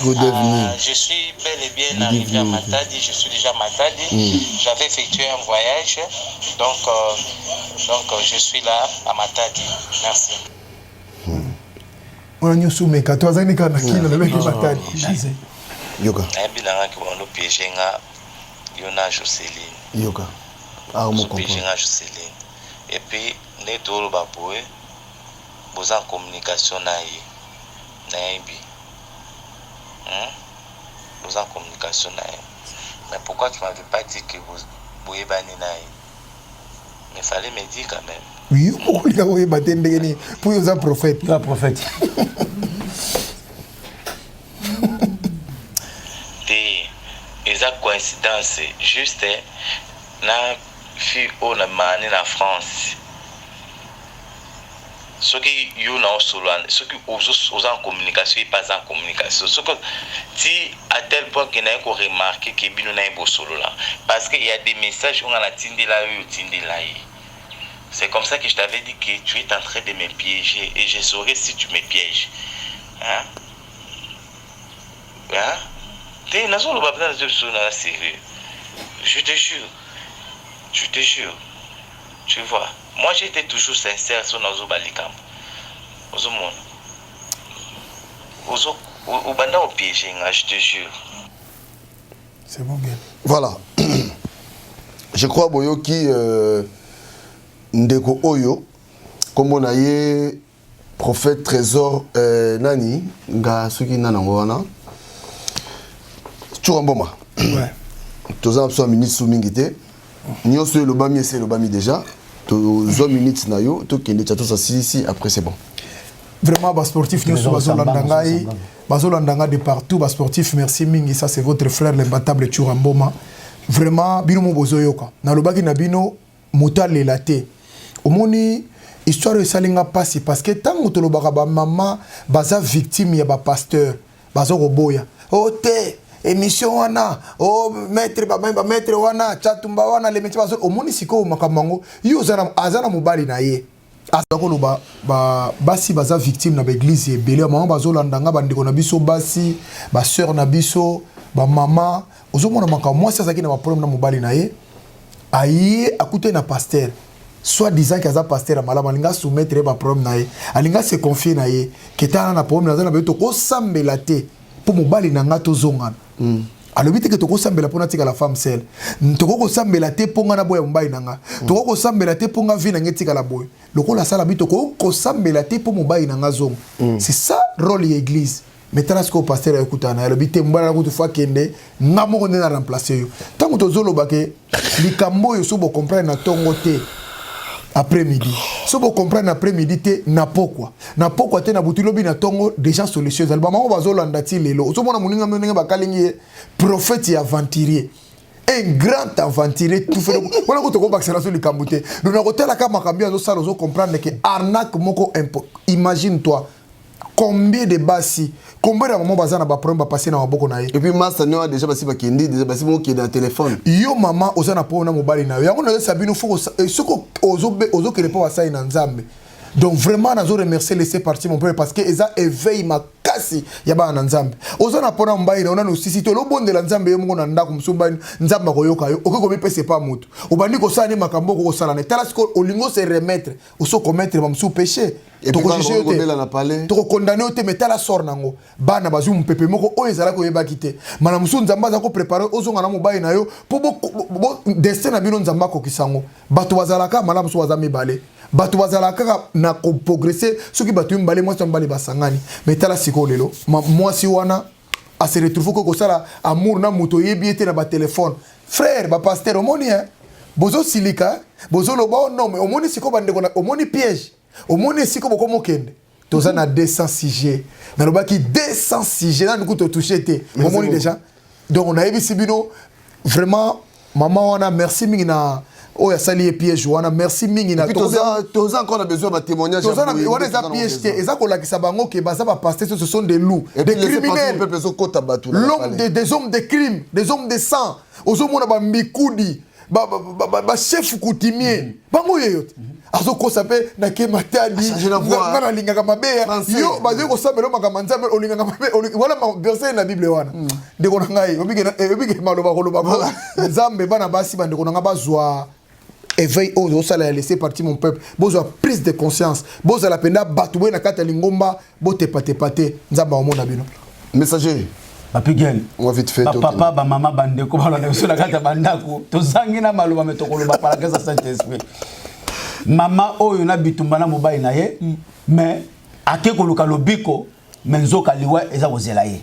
Good evening. Je suis bel et bien arrivé à Matadi, je suis déjà à Matadi. J'avais effectué un voyage, donc je suis là à Matadi. Merci. On a eu sous mes 14 ans, on a qui dans le mec de Matadi. Yoga. Bilanga qui va nous piéger Yona Jocelyne. Yoga. Ah, on comprend. Jocelyne. Et puis, nous tous vous en communication vous en communication mais pourquoi tu m'avais pas dit que vous êtes banni mais il fallait me dire quand même. Oui, pourquoi il a battu pour un prophète. Un prophète. Et ça coïncidence juste na fille au na mani na France. Ce qui you na solo, ce qui aux en communication et pas en communication. Ce que si à tel point qu'il n'a pas remarqué que bino na ibo solo là, parce qu'il y a des messages on a la tindi là ou tindi là. C'est comme ça que je t'avais dit que tu es en train de me piéger et je saurais si tu me pièges. Hein? Hein? T'es na solo pas dans le sérieux. Je te jure. Je te jure. Tu vois, moi j'étais toujours sincère sur nos balikam. Aux monde. Au banda au piège, je te jure. C'est bon bien. Voilà. Je crois Boyoki Ndeko Oyo comme on a eu prophète trésor nani nga suki nana ngwana. Churamboma. Ouais. Toza abso ministre mingité. Nyonso le bami c'est le bami déjà. To 2 minutes na yo to kende chato sa si après c'est bon. Vraiment bas sportif nyonso bazolandangai bazolandanga de partout bas sportif merci mingi ça c'est votre frère l'imbattable Churamboma. Vraiment bino mo bozoyoka. Na lobaki na bino motale laté. Omoni histoire de salinga passi parce que tant to lobaka ba maman baza victime ya ba pasteur bazo roboya. Oh te émission wana oh maître ba maître wana chatumba wana les métiers bazo omoni siko makamango yo azana mobali na ye azako ba basi baza victime na ba église ebele maman bazo landanga bandiko na biso basi ba sœur na biso ba maman ozomona maka moi ça qui na ba problème na mobali na ye ayi akute na pasteur soit disant qu'il y a pasteur à malama alinga soumettre ba problème na ye alinga se confier na ye ketana na problème na beto ko sambela te pour mobali na ngato zongana alors vite que toko sambela pona tika la femme seule toko ko sambela te ponga na boya mobali nanga toko ko sambela te ponga vi na ngetika la boy lokola sala bito ko sambela te pour mobali nanga zongo c'est ça rôle de l'église maintenant ce que pasteur ekutana alors vite mbala ko tufa kende ngamo ko na remplacer yo tango tozolo bake likambo yo so bo comprendre na tongo te après-midi. Si vous comprenez après-midi, na pourquoi te na butulobi na tongo déjà solution. Alba maman bazolanda ti lelo. So mona muninga menenga bakalingi prophète et aventurier. un grand aventurier tout fait. On a côté qu'on baxera sur les camboute. Donc on a côté la cam makambi azo ça ozo comprendre que arnaque moko impo. Imagine-toi combien de basi, combien de moments bazana ba problème ba passer na maboko na ye. Et puis master no déjà basi ba kendi déjà basi mo qui dans téléphone. Yo maman ozana po na mobali na yo. Yango na sabino faut soko ozo que les pas ça na nzambe. Donc vraiment nazo remercier laisser partir mon père parce que eza éveille ma kasi ya ba na nzambe. Ozana po na mbayi na ona no sisi to lo bonde la nzambe yo ngo na ndako musumba nzamba ko yoka yo. Okoko mi pese pas mutu. Obandi ko sala ni makambo ko sala ne. Tala siko olingo se remettre, oso commettre ba musu péché. Et puis quand on gondela na palais. To condamner te metala sort nango. Bana bazu mpepe moko o ezala ko yeba kite. Mana musu nzamba za ko préparer ozonga na mobali na yo po bo destin na bino nzamba ko kisango. Bato bazalaka mala musu bazami balé. Bato bazalaka na ko progresser soki bato mbale moi mbale basangani. Metala siko lelo. Moi si wana a se retrouver ko sala amour na moto yebiete na ba téléphone. Frère, ba pasteur omoni hein. Bozo silika, bozo loba non mais omoni siko bande ko omoni piège. Omoni siko boko mokende. Toza na 206G. Na loba ki 206G na nkuto toucher te. Omoni déjà. Donc on a eu sibino vraiment maman wana merci mingi na oh ya sali piège wana merci mingi na toza encore a besoin de témoignage. Toza na wana za piège te eza ko lakisa bango ke baza ba passer ce sont des loups, des criminels. L'homme des hommes de crime, des hommes de sang. Ozomona ba mikudi ba chef coutumier. Bango yeyote. Azo ko sape na ke matadi na linga kama be yo bazo ko sape lo makamanza o linga kama be wala ma verset na bible wana de ko ngai obige maloba ko loba ko nzambe bana basi bande ko nga bazwa éveil au sala laisser partir mon peuple bozwa prise de conscience bozwa la penda batoué na kata lingomba bote pate nzamba o mona bino messager Papigel. On va vite fait. Papa, ba maman bande ko balona sur la kata bandako to zangi na maloba metoko loba para que ça Saint-Esprit. Mama oyo na bitumbana mobali na ye mais akeko luka lobiko menzoka liwa eza kozela ye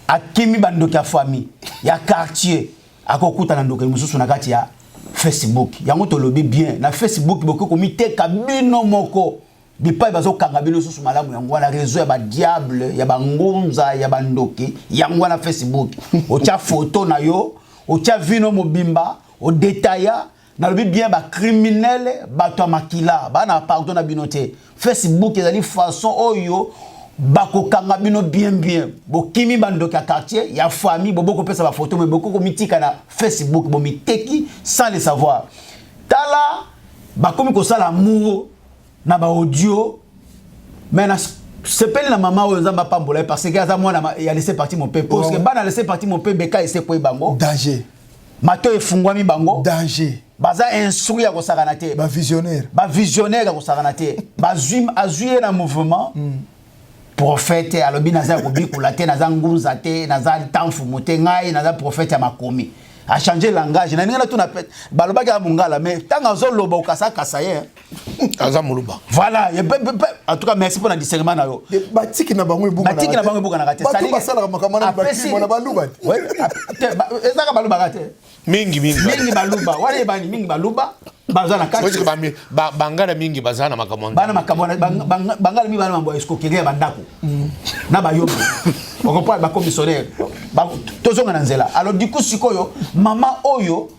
akimi bandoki ya famille ya quartier akokuta na ndoka mususu na kati ya Facebook yango to lobi bien na Facebook boko komiteka bino moko bipai bazo kanga bino susu malamu yango na réseau ya ba diable ya ba ngunza ya bandoki yango na Facebook ocha photo na yo ocha vino mobimba o détailla na lobi bien ba criminel ba to makila ba na pardon na binote Facebook ezali façon oyo ba ko kanga bino bien bo kimi bandoki ya quartier ya famille boko pesa ba photo mais boko mitika na Facebook bo miteki sans le savoir tala ba komi ko sala amour na ba audio mais na sepeli na mama oyo nzamba pambola parce que aza mwana ya laisser partir mon père parce que ba na laisser partir mon père beka ese ko bango danger mato efungwami bango danger baza instruit ya kosakana te ba visionnaire ya kosakana te azuye na mouvement prophète alobi naza kobikula te naza ngunza te naza tanfumu te ngai naza prophète ya makomi a changé langage na ninga tuna pet baloba ka mungala mais tanga zo loba ukasa ye aza muluba voilà en tout cas merci pour la discernement na yo batiki na bango ebuka na kate sali basala makamana batiki mona baluba ouais ezaka baluba kate mingi baluba wale bani mingi baluba bazana kate bangala mingi bazana makamona bana makamona bangala mi bana mambo escoquerie bandako na bayobo on comprend ba commissionnaire tozonga na nzela alors du coup sikoyo mama oyo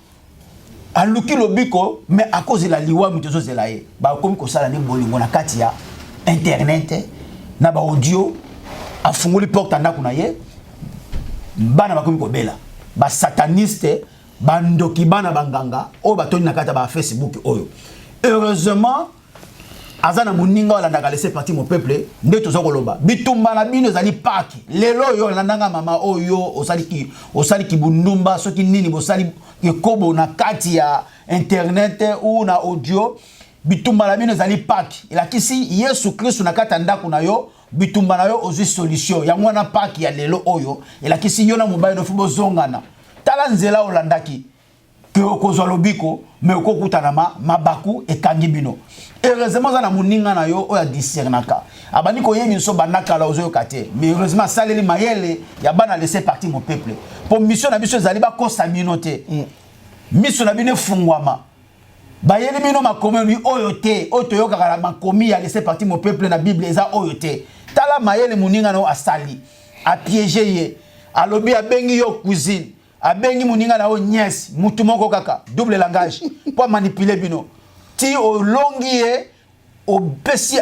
aluki lobiko mais à cause de la liwa mitozo zela ye ba komi ko sala ni bolingo na kati ya internet na ba audio afunguli porte ndako na ye bana bakomi ko bela ba sataniste bandoki bana banganga o batoni na kati ba Facebook oyo heureusement azana muninga wala ndaka laisser partir mon peuple nde tozo koloba bitumba na bino zali paki lelo yo landanga mama oyo osali ki bundumba soki nini bosali kobo na kati ya internet ou na audio bitumba na bino zali paki elakisi Yesu Kristo na kati ndako na yo bitumba na yo ozi solution ya mwana paki ya lelo oyo elakisi yo na mobile no fubo zongana tala nzela olandaki que okozwa lobiko mais okokuta na mabaku ekangi bino heureusement za na muninga na yo oya discernaka abani ko yebi so banaka la ozo kate mais heureusement saleli mayele ya bana laisser partir mon peuple pour mission na biso zali ba kosa minote mission na bino fungwama bayeli bino makomi lui oyote otoyoka kala makomi ya laisser partir mon peuple na bible eza oyote tala mayele muninga no asali a piéger ye alobi abengi yo cuisine abengi muninga na o nièce mutu moko kaka double langage pour manipuler bino ti o longie o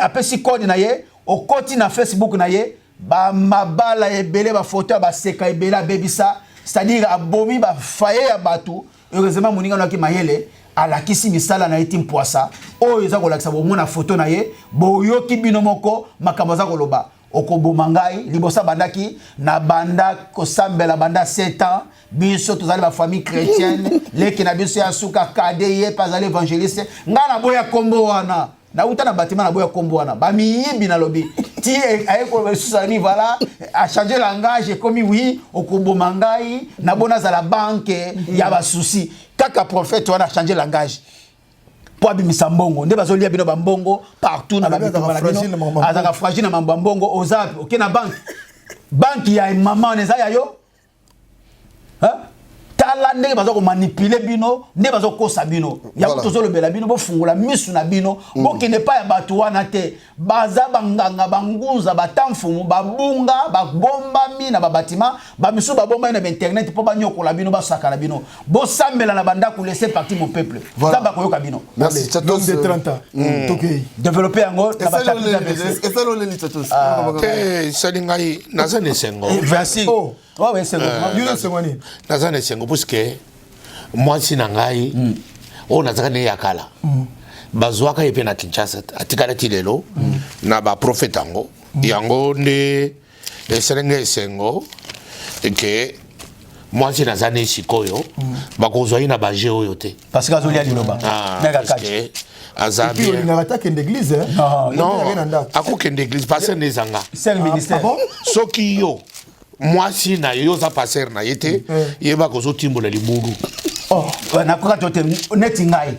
apesi code na ye o koti na Facebook na ye ba mabala ebele ba photo ba seka ebela bebisa c'est-à-dire abomi ba faye ya batu heureusement muninga na ki mayele alakisi misala na eti mpoasa oyo eza kolakisa bomona photo na ye boyoki bino moko makambo za koloba okoboma ngai libosa bandaki na banda kosambela banda 7 ans biso tozali ba famille chrétienne leki na biso ya suka kade ye pazali évangéliste nga na boya kombo wana na uta na bâtiment na boya kombo wana ba miyibi na lobi ti aye ko susani voilà a changer langage comme oui okoboma ngai na bona za la banque ya ba souci kaka prophète wana changer langage po abimisa mbongo nde bazolia bino bambongo partout na babitumba na bino azaka fragile na mambo mbongo ozapi oke na banki ya mama neza ya yo tala ndenge bazo ko manipuler bino nde bazo kosa bino ya kutozo lobela bino bo fungula misu na bino bo kene pa ya batu wana te baza banganga banguza batamfumu babunga babombami na babatima bamisu babomba na internet po banyokola bino basaka na bino bo sambela na banda ku laisser partir mon peuple zamba koyoka bino merci Chatos de 30 ans toké développer yango na ba chapitre et ça le lit Chatos salingai nazane sengo merci ouais c'est Dieu c'est moi ni nazane sengo parce que moi si nangai on nazaka ne yakala bazwaka yepe na Kinshasa atikala tilelo na ba prophète yango yango nde eserenge sengo que moi si nazane sikoyo bakozwa ina ba jeo yote parce que azolia liloba mega kachi azabi il n'a attaqué l'église non akokende église passer nezanga c'est le ministère soki yo moi si na yo za passer na yete yeba kozo timbola liburu oh na koka tote neti ngai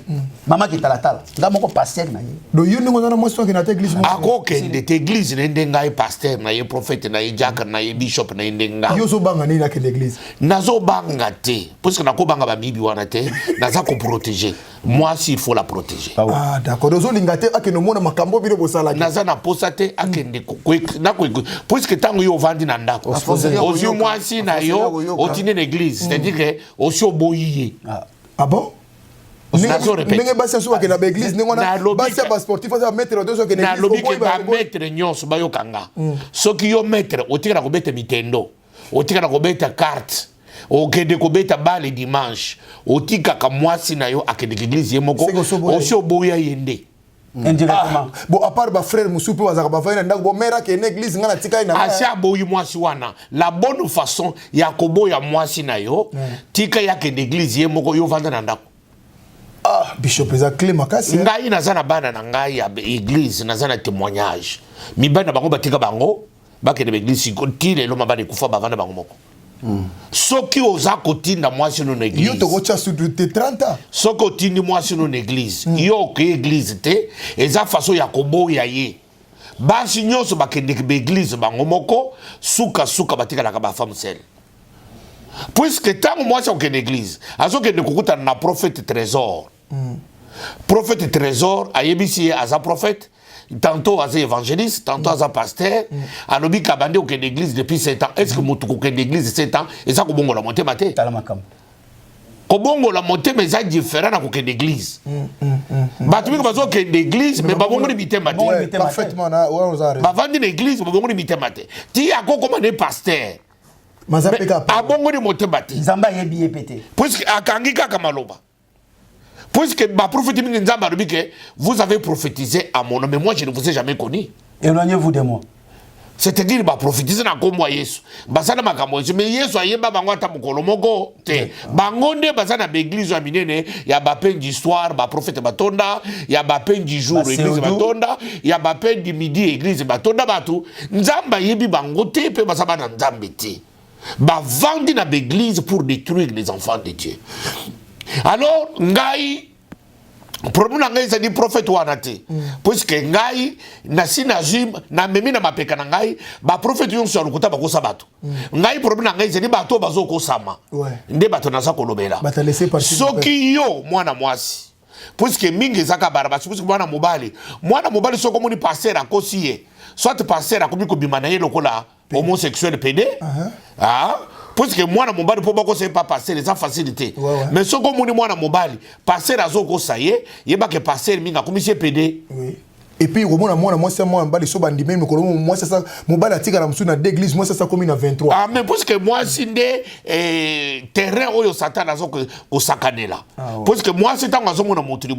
mama ki talatala nga moko pasteur na ye do yo ndongo na moso ki na église akokende te église nende ngai pasteur na ye prophète na ye diacre na ye bishop na ye ndenga yo zo banga ni na ke l'église nazo banga te parce que nako banga ba mibi wana te naza ko protéger moi si il faut la protéger ah d'accord dozo lingate akeno mona makambo bino bosala naza na posa te akende ko na ko parce que tango yo vandi na ndako aussi moi si na yo otine l'église c'est-à-dire que aussi oboyiye ah bon ndenge basi asuka ke na église ndenge wana basi ba sportif ba mettre dozo ke na église ba mettre nyonso ba yokanga soki yo mettre otikana ko beta mitendo otikana ko beta carte okende ko beta bale dimanche otikaka mwasi na yo akende l'église yemoko aussi oboya yende indirectement bon à part ba frère musupe bazaka ba vaina ndako bo mera ke na église ngana tika ina asia boyi mwasi wana la bonne façon ya koboya mwasi na yo tika yakende l'église yemoko yo vanda na ndako ah bishop eza clé makasi ngai naza na bana na ngai ya église naza na témoignage mibana bango batika bango bakende ba église kotile lo mabana kufa bavanda bango moko soki oza kotinda mwasi no na église yo tokocha sur de 30 ans soki otindi mwasi no na église yo ke église te eza façon ya koboya ye basi nyonso bakende ba église bango moko suka batikalaka ba femme seule puisque tango mwasi akokende église azokende kokutana na prophète trésor prophète trésor ayebisi ye aza prophète tantôt aza évangéliste tantôt aza pasteur alobi kabande okende église depuis 7 ans est-ce que motu kokende église 7 ans eza kobongola motema te tala makambo kobongola motema eza différent na kokende église bato miko bazokende église mais babongoli mitema te parfaitement na oza bavandi na église babongoli mitema te ti akokoma ne pasteur abongoli motema te nzamba yebi yepete puisque akangi kaka maloba puisque ma prophète mingi nzamba alobi que vous avez prophétisé à mon nom mais moi je ne vous ai jamais connu éloignez-vous de moi c'est-à-dire ba prophétiser na kombo Yesu basana makambo mais Yesu ayeba bango ata mokolo moko te bango nde basana ba église ya minene ya ba peine d'histoire ba prophète batonda ya ba peine du jour église batonda ya ba peine du midi église batonda batu nzamba yebi bango te pe basaba na nzambe te ba vandi na l'église pour détruire les enfants de Dieu. Alors ngai problème ngai c'est dit prophète wana te puisque ngai na sinajim na memi na mapeka na ngai ba prophète yon sur lokuta ba kosa bato ngai problème ngai c'est dit bato bazoko sama nde bato na sa kolobela soki yo mwana mwasi puisque mingi zaka baraba puisque mwana mobali soko moni passer akosi ye soit passer akomi ko bimana ye lokola homosexuel pédé Parce que moi, mon bali, pour moi, c'est pas passer, les facilité. Mais ce que moi, mon bali, passer à Zoko, ça y est, il y a que passer, mais comme c'est PD. Oui. Et puis, au moins, moi, c'est moi, bali, so bandi, mais moi, c'est ça, mon bali, tika la msuna d'église, moi, c'est ça, comme il a 23. Ah, mais parce que moi, c'est des terrains où il Satan a au sakané là. Parce que moi, c'est un gazon, mon tribu,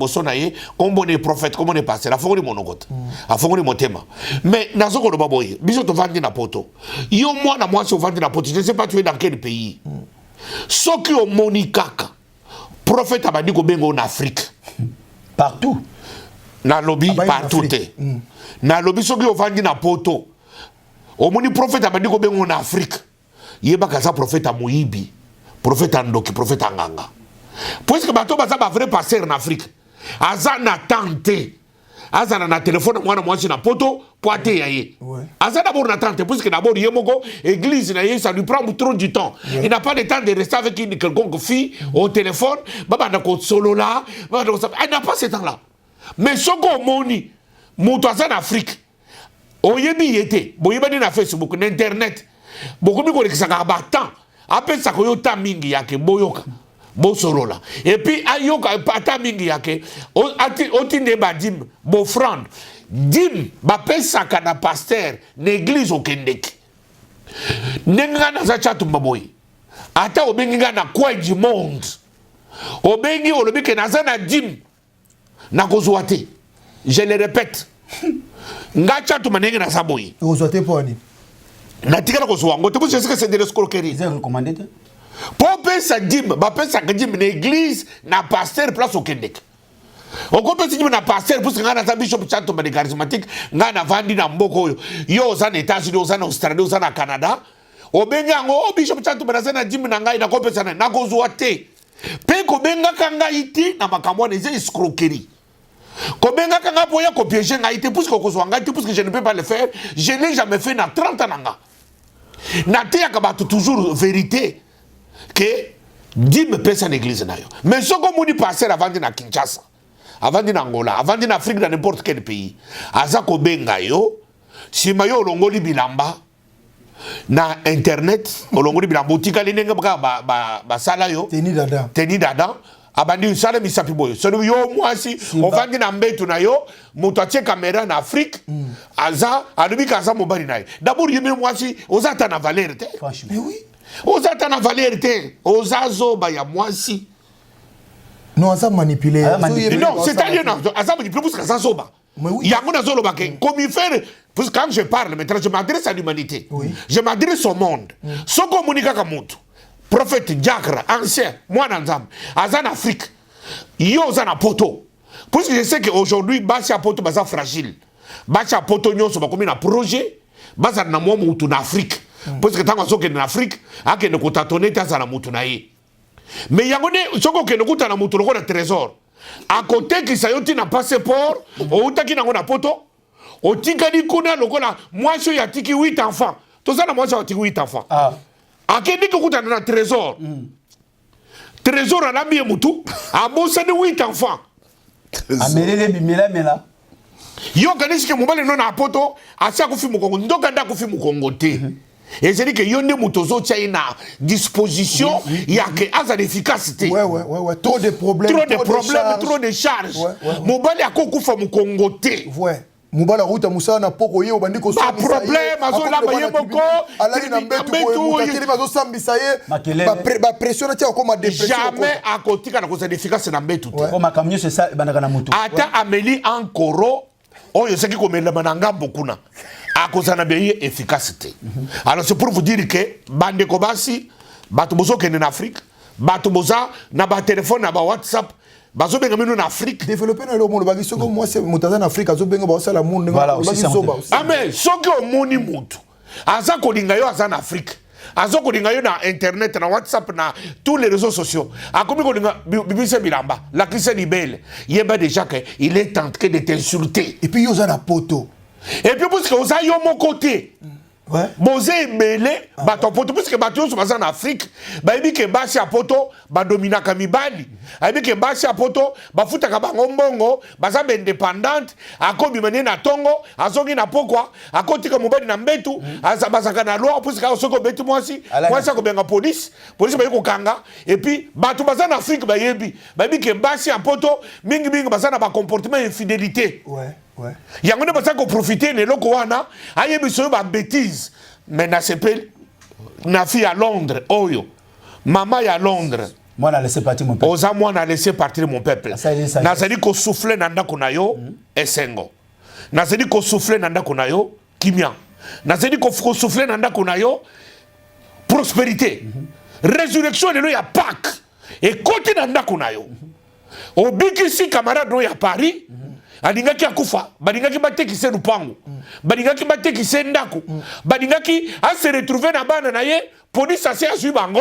comme on est prophète, comme on est passé, la forêt mon ogot, la forêt mon thème. Mais, nazo ko baboye, biso to vandi na poto. Yo moi, na moi, si on vandi na poto, je ne sais pas tu es dans quel pays. Ce qui au monikaka, prophète a dit ko bengo en Afrique. Partout. Na lobby partout te. Na lobby soki ofandi na poto. Omoni prophète abandi ko bengo na Afrique. Yeba kaza prophète amoyibi, prophète andoki, prophète anganga. Puisque bato baza ba vrai pasteur en Afrique. Aza na tante. Aza na téléphone mwana mwasi na poto poate yaye. Aza d'abord na tante puisque d'abord yemoko église na ye ça lui prend trop du temps. Il n'a pas le temps de rester avec une quelconque fille au téléphone, baba na ko solo là, il n'a pas ce temps là. Mais ce qu'on moni, moto en Afrique, oyebi yete, boyeba na Facebook, na internet, beaucoup de gens qui sont temps, après ça koyo ta mingi yake boyoka, bo solo là. Et puis ayoka pata mingi yake, otinde ba dim, bo frande, dim ba pesa kana pasteur, l'église au Kendeki. Nenga na za chatu mbaboy. Ata obengi na kwa du monde. Obengi olobike na za na dim. Nakozouate. Je le répète. Ngacha tu manenge na saboyi. Nakozouate pour ani. Natika kozouwa. Ngote vous savez que c'est de l'escroquerie. Ils ont recommandé. Pour payer sa dîme, ba payer sa dîme l'église na pasteur place au Québec. On peut se dire na pasteur pour que ngana sa bishop chato ba charismatique, ngana vandi na mboko yo. Yo za na États-Unis, yo za na Australie, yo za na Canada. Obenga ngo bishop chato ba na dîme na ngai na kopesa na nakozouate. Pe ko benga kanga iti na makambo na escroquerie. Kobenga kanga poya ko piéger ngaité parce que kozwanga ité parce que je ne peux pas le faire, je n'ai jamais fait na 30 ans nga. Na te yakabatu toujours vérité que dit me pesa l'église na yo. Mais ce que moni passer avant na Kinshasa, avant na Angola, avant na Afrique dans n'importe quel pays. Aza kobenga yo, si mayo longoli bilamba na internet, olongoli bilamba tika linenge ba sala yo. Teni dada. Abandi sala misapi boyo. So yo mwasi ovandi na mbetu na yo moto atie caméra na Afrique aza alubi kaza mobali naye. D'abord yeme mwasi ozata na valeur te. Mais oui. Ozata na valeur te. Ozazo ba ya mwasi. Non, aza manipulé. Non, c'est-à-dire non, aza manipulé parce que aza zoba. Mais oui. Yango na zolo ba ke comme il fait parce que quand je parle maintenant je m'adresse à l'humanité. Oui. Je m'adresse au monde. Soko monika kamutu. Prophète Diacre, ancien, moi dans en Afrique, yo zana poto. Parce que je sais qu'aujourd'hui, Basia poto basa fragile. Basia poto nyon so bakomi na projet, basa na mwa mutu na Afrique. Parce que tango soke na Afrique, ake ne kotatone taza na mutu na ye. Mais yangone soko ke ne kuta na mutu loko na trésor. À côté qui sayoti na passeport, o utaki na ngona poto, o tikali kuna loko na mwasho ya tiki 8 enfants. Toza na mwasho ya tiki 8 enfants. Ah. Akedi kukuta na trésor. Trésor ala miye mutu. Amosa ni 8 enfants. Amelele bimela mela. Yo kanisi ke mobile non na poto. Asia kufi mukongo. Ndoka nda kufi mukongo te. Et c'est dit que yonde mutozo tia ina disposition. Ya ke aza d'efficacité. Ouais. Trop de problèmes. Trop de charges. Mobile yako kufa mukongo te. Ouais. Mubala ruta musana na poko ye obandi ko sambisa. Pas problème, azo la baye moko. Alali na mbetu ko mutakeli bazo sambisa ye. Ba pression na tia ko ma dépression. Jamais à côté kana ko efficace na mbetu. Ko makamyo c'est ça banaka na mutu. Ata Amélie Ankoro, oyo seki ko mela mananga bokuna. A cause na bien efficacité. Alors c'est pour vous dire que bande ko basi batu bozo kene na Afrique, batu boza na ba téléphone na ba WhatsApp. Bazo benga mino na Afrique. Développer na le monde bagi soko moi c'est mutaza na Afrique azo benga ba sala monde voilà aussi ça. Ah mais soko omoni mutu. Aza ko linga yo aza na Afrique. Azo ko linga yo na internet na WhatsApp na tous les réseaux sociaux. Akomi ko linga bibise bilamba. La Christiane Ibele. Yeba déjà que il est tenté de t'insulter. Et puis yo za na poto. Et puis parce que oza yo mon côté. Ouais. Bosé belé bato poto parce que bato so en Afrique ba yebi ke basi apoto ba domina kamibali ayebi ke basi apoto ba futa ka bango mbongo baza be indépendante akobi mene na tongo azongi na pokwa akoti ka mobali na mbetu azabazaka na loi parce que soko betu mwasi ko benga police ba yiko kanga et puis bato baza en Afrique ba yebi ke basi apoto mingi baza na ba comportement infidélité. Ouais. Ouais. Yango ne pas ça qu'on profiter les locaux wana aye biso ba bêtise mais na sepel na fille à Londres oyo maman ya Londres moi na laissé partir mon peuple oza moi na laissé partir mon peuple na zali ko souffler na ndako na yo esengo na zali ko souffler na ndako na yo kimia na zali ko souffler na ndako na yo prospérité résurrection lelo ya Pâques et côté na ndako na yo obikisi camarade no ya Paris alingaki akufa balingaki batekise lupango balingaki batekise ndako balingaki se retrouver na bana na ye police ase azwi bango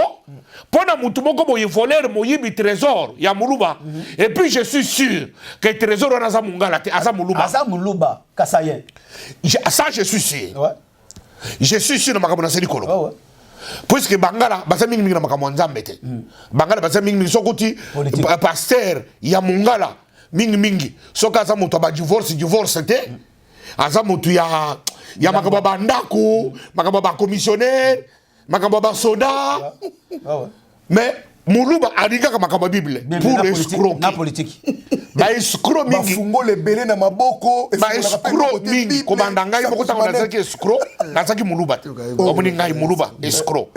pona mutu moko boye voler moyibi trésor ya muluba et puis je suis sûr que trésor wana za mungala te aza muluba kasaye ça je suis sûr. Ouais. Je suis sûr na makambo na seli kolo. Ouais. Puisque bangala basa mingi na makambo nzambe te bangala basa mingi sokoti pasteur ya mungala mingi soka aza moto ba divorce te aza moto ya makaba bandako makaba ba commissionnaire makaba ba soda mais muluba alingaka makaba bible pour escroquer na politique ba escroc mingi bafungo le belé na maboko ba escroc mingi komanda ngai moko tanga na zaki escroc na zaki muluba omoni ngai muluba escroc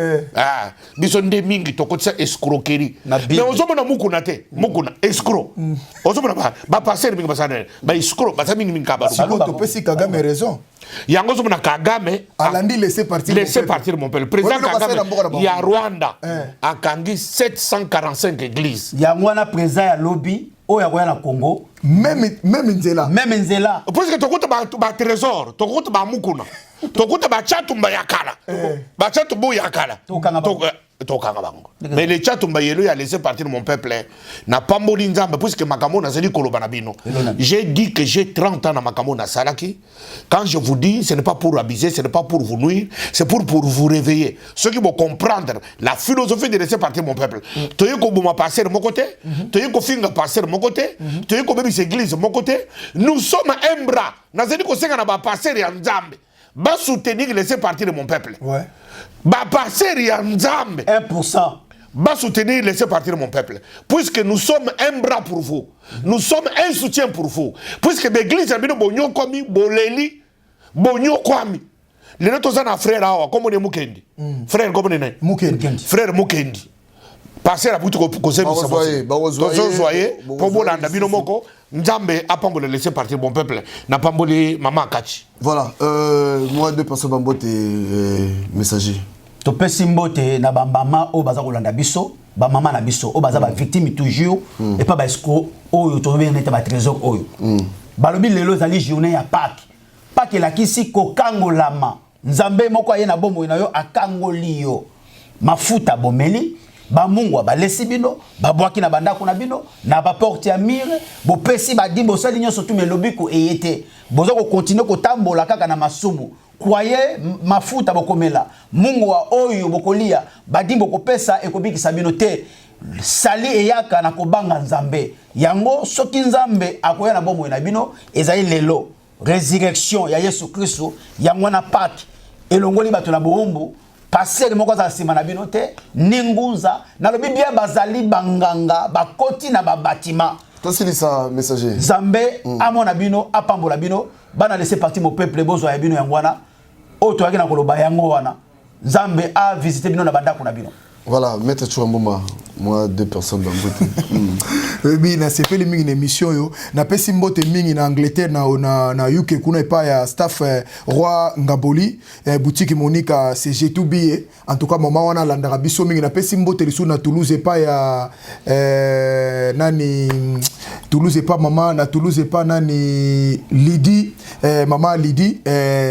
biso nde mingi tokotisa escroquerie mais ozomona mukuna te mukuna escroc ozomona ba passer mingi basana ba escroc basa mingi kaba to pesi Kagame raison yango ozomona Kagame alandi laisser partir mon peuple président Kagame ya Rwanda akangi 745 églises yango na président ya lobby o ya na Congo même nzela parce que tokuta ba trésor tokuta ba mukuna tokuta ba chatumba yakala ba chatumba yakala tokanga bango mais les chatumba yelo ya laissé partir mon peuple na pamboli nzamba puisque makamo na zeli koloba na bino j'ai dit que j'ai 30 ans na makamo na salaki quand je vous dis ce n'est pas pour abuser ce n'est pas pour vous nuire c'est pour vous réveiller ceux qui vont comprendre la philosophie de laisser partir mon peuple toye ko boma passer de mon côté toye ko finga passer de mon côté toye ko bebi église de mon côté nous sommes un bras na zeli ko senga na ba passer ya nzambe ba soutenir laisser partir de mon peuple ouais ba passer ya nzambe 1% ba soutenir laisser partir mon peuple puisque nous sommes un bras pour vous nous sommes un soutien pour vous puisque l'église a bino bonyo komi boleli bonyo kwami le noto zana frère awa comme on mukendi frère comme on est mukendi frère mukendi passer la butu ko zemisa zoye pour bolanda bino moko nzambe apambole laisser partir mon peuple na pamboli mama kachi. Voilà, moi deux personnes bambote messager to pesi mbote na ba mama o baza kolanda biso ba mama na biso o baza ba victime toujours et pas ba escroc oyo to bien neta ba trésor oyo balobi lelo zali journée ya Pâques la kisi ko kangolama nzambe moko aye na bomo na yo akangoli yo mafuta bomeli ba mungwa ba lesi bino ba bwaki na bandako na bino na ba porte ya mire bo pesi ba dimbo sali nyoso tu melobi ko eyete bozo ko continuer ko tambola kaka na masumu kwaye mafuta bokomela mungu wa oyo bokolia badimbo kopesa ekobikisa bino te sali eyaka na kobanga nzambe yango soki nzambe akoya na bomo na bino ezali lelo résurrection ya Yesu Kristo yango na Pâques elongoli bato na boombu passer moko za sima na bino te ningunza na lobi bia bazali banganga bakoti na babatima c'est ça messager Zambe amona bino apambola bino bana laisser partir mon peuple bozo ya bino yangwana oto akina koloba yango wana Zambe a visiter bino na bandako na bino. Voilà, maître Chouamboma, moi deux personnes dans le oui, na sepeli mingi na émission yo na pesi mbote mingi na Angleterre na UK kuna epa ya staff Roi Ngaboli boutique Monica CG2B en tout cas maman wana landaka biso mingi na pesi mbote lisu na Toulouse epa ya nani Toulouse epa maman na Toulouse epa nani Lydie maman Lydie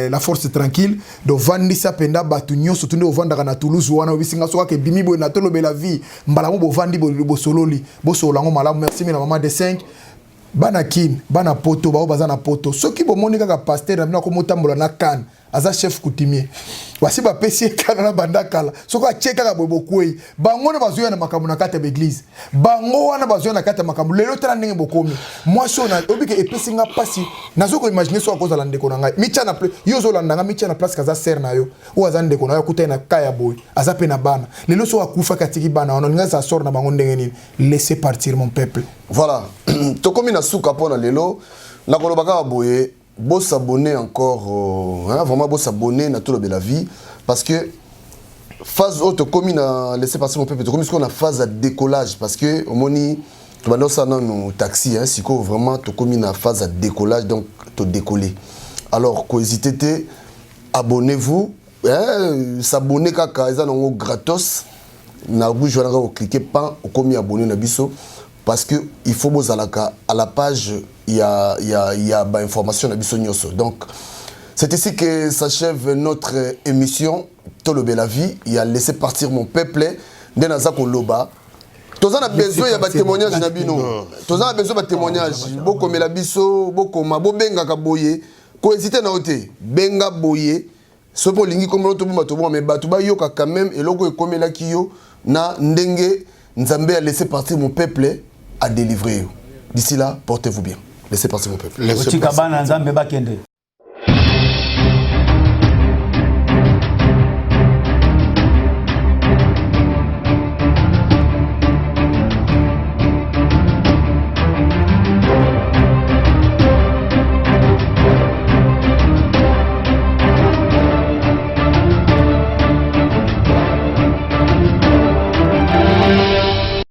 la force tranquille do vandisa penda batu nyonso tunde ovandaka na Toulouse wana bisinga soka ke bimi bo na tolo bela vie mbala mo bo vandi bo sololi bo solango malamu merci mina maman de 5 bana kin bana poto bao bazana poto soki bomoni kaka pasteur na bino ko motambola na kan aza chef coutumier wasi ba pesi kana na bandakala soko acheka ka bobokwei bango na bazoya na makambo na kata l'église bango wana bazoya na kata makambo lelo tala ndenge bokomi moi so na obike epesi nga pasi nazoko imaginer so akoza la ndeko na ngai micha na yo zo landanga micha na place kaza ser na yo o aza ndeko na yo kuta na kaya boy aza pe na bana lelo so akufa katiki bana wana nga za sort na bango ndenge nini laissez partir mon peuple. Voilà, tokomi na suka pona lelo na kolobaka boye beau s'abonner encore vraiment beau s'abonner na tout le de la vie parce que phase autre komi na laisser passer mon peuple tokomi ce qu'on a phase de décollage parce que au moni tu vas dans ça dans nos taxis hein siko vraiment tokomi na phase de décollage donc to décoller alors ko hésitez abonnez-vous hein s'abonner kaka eza nango gratos na bouge wana ko cliquer pas komi abonner na biso parce que il faut bozalaka à la page il y a ba information na biso nyoso. Donc c'est ici que s'achève notre émission Tolobe la vie. Il a laissé partir mon peuple ndenaza ko loba toza na besoin ya ba témoignage na bino toza na besoin ba témoignage boko mela biso boko mabobenga ka boye ko hésiter na ote benga boye sopo lingi komelo to buma to buma mais batu ba yoka quand même eloko ekomela kiyo na ndenge Nzambe a laissé partir mon peuple à délivrer. D'ici là, portez-vous bien. Laissez partir mon peuple.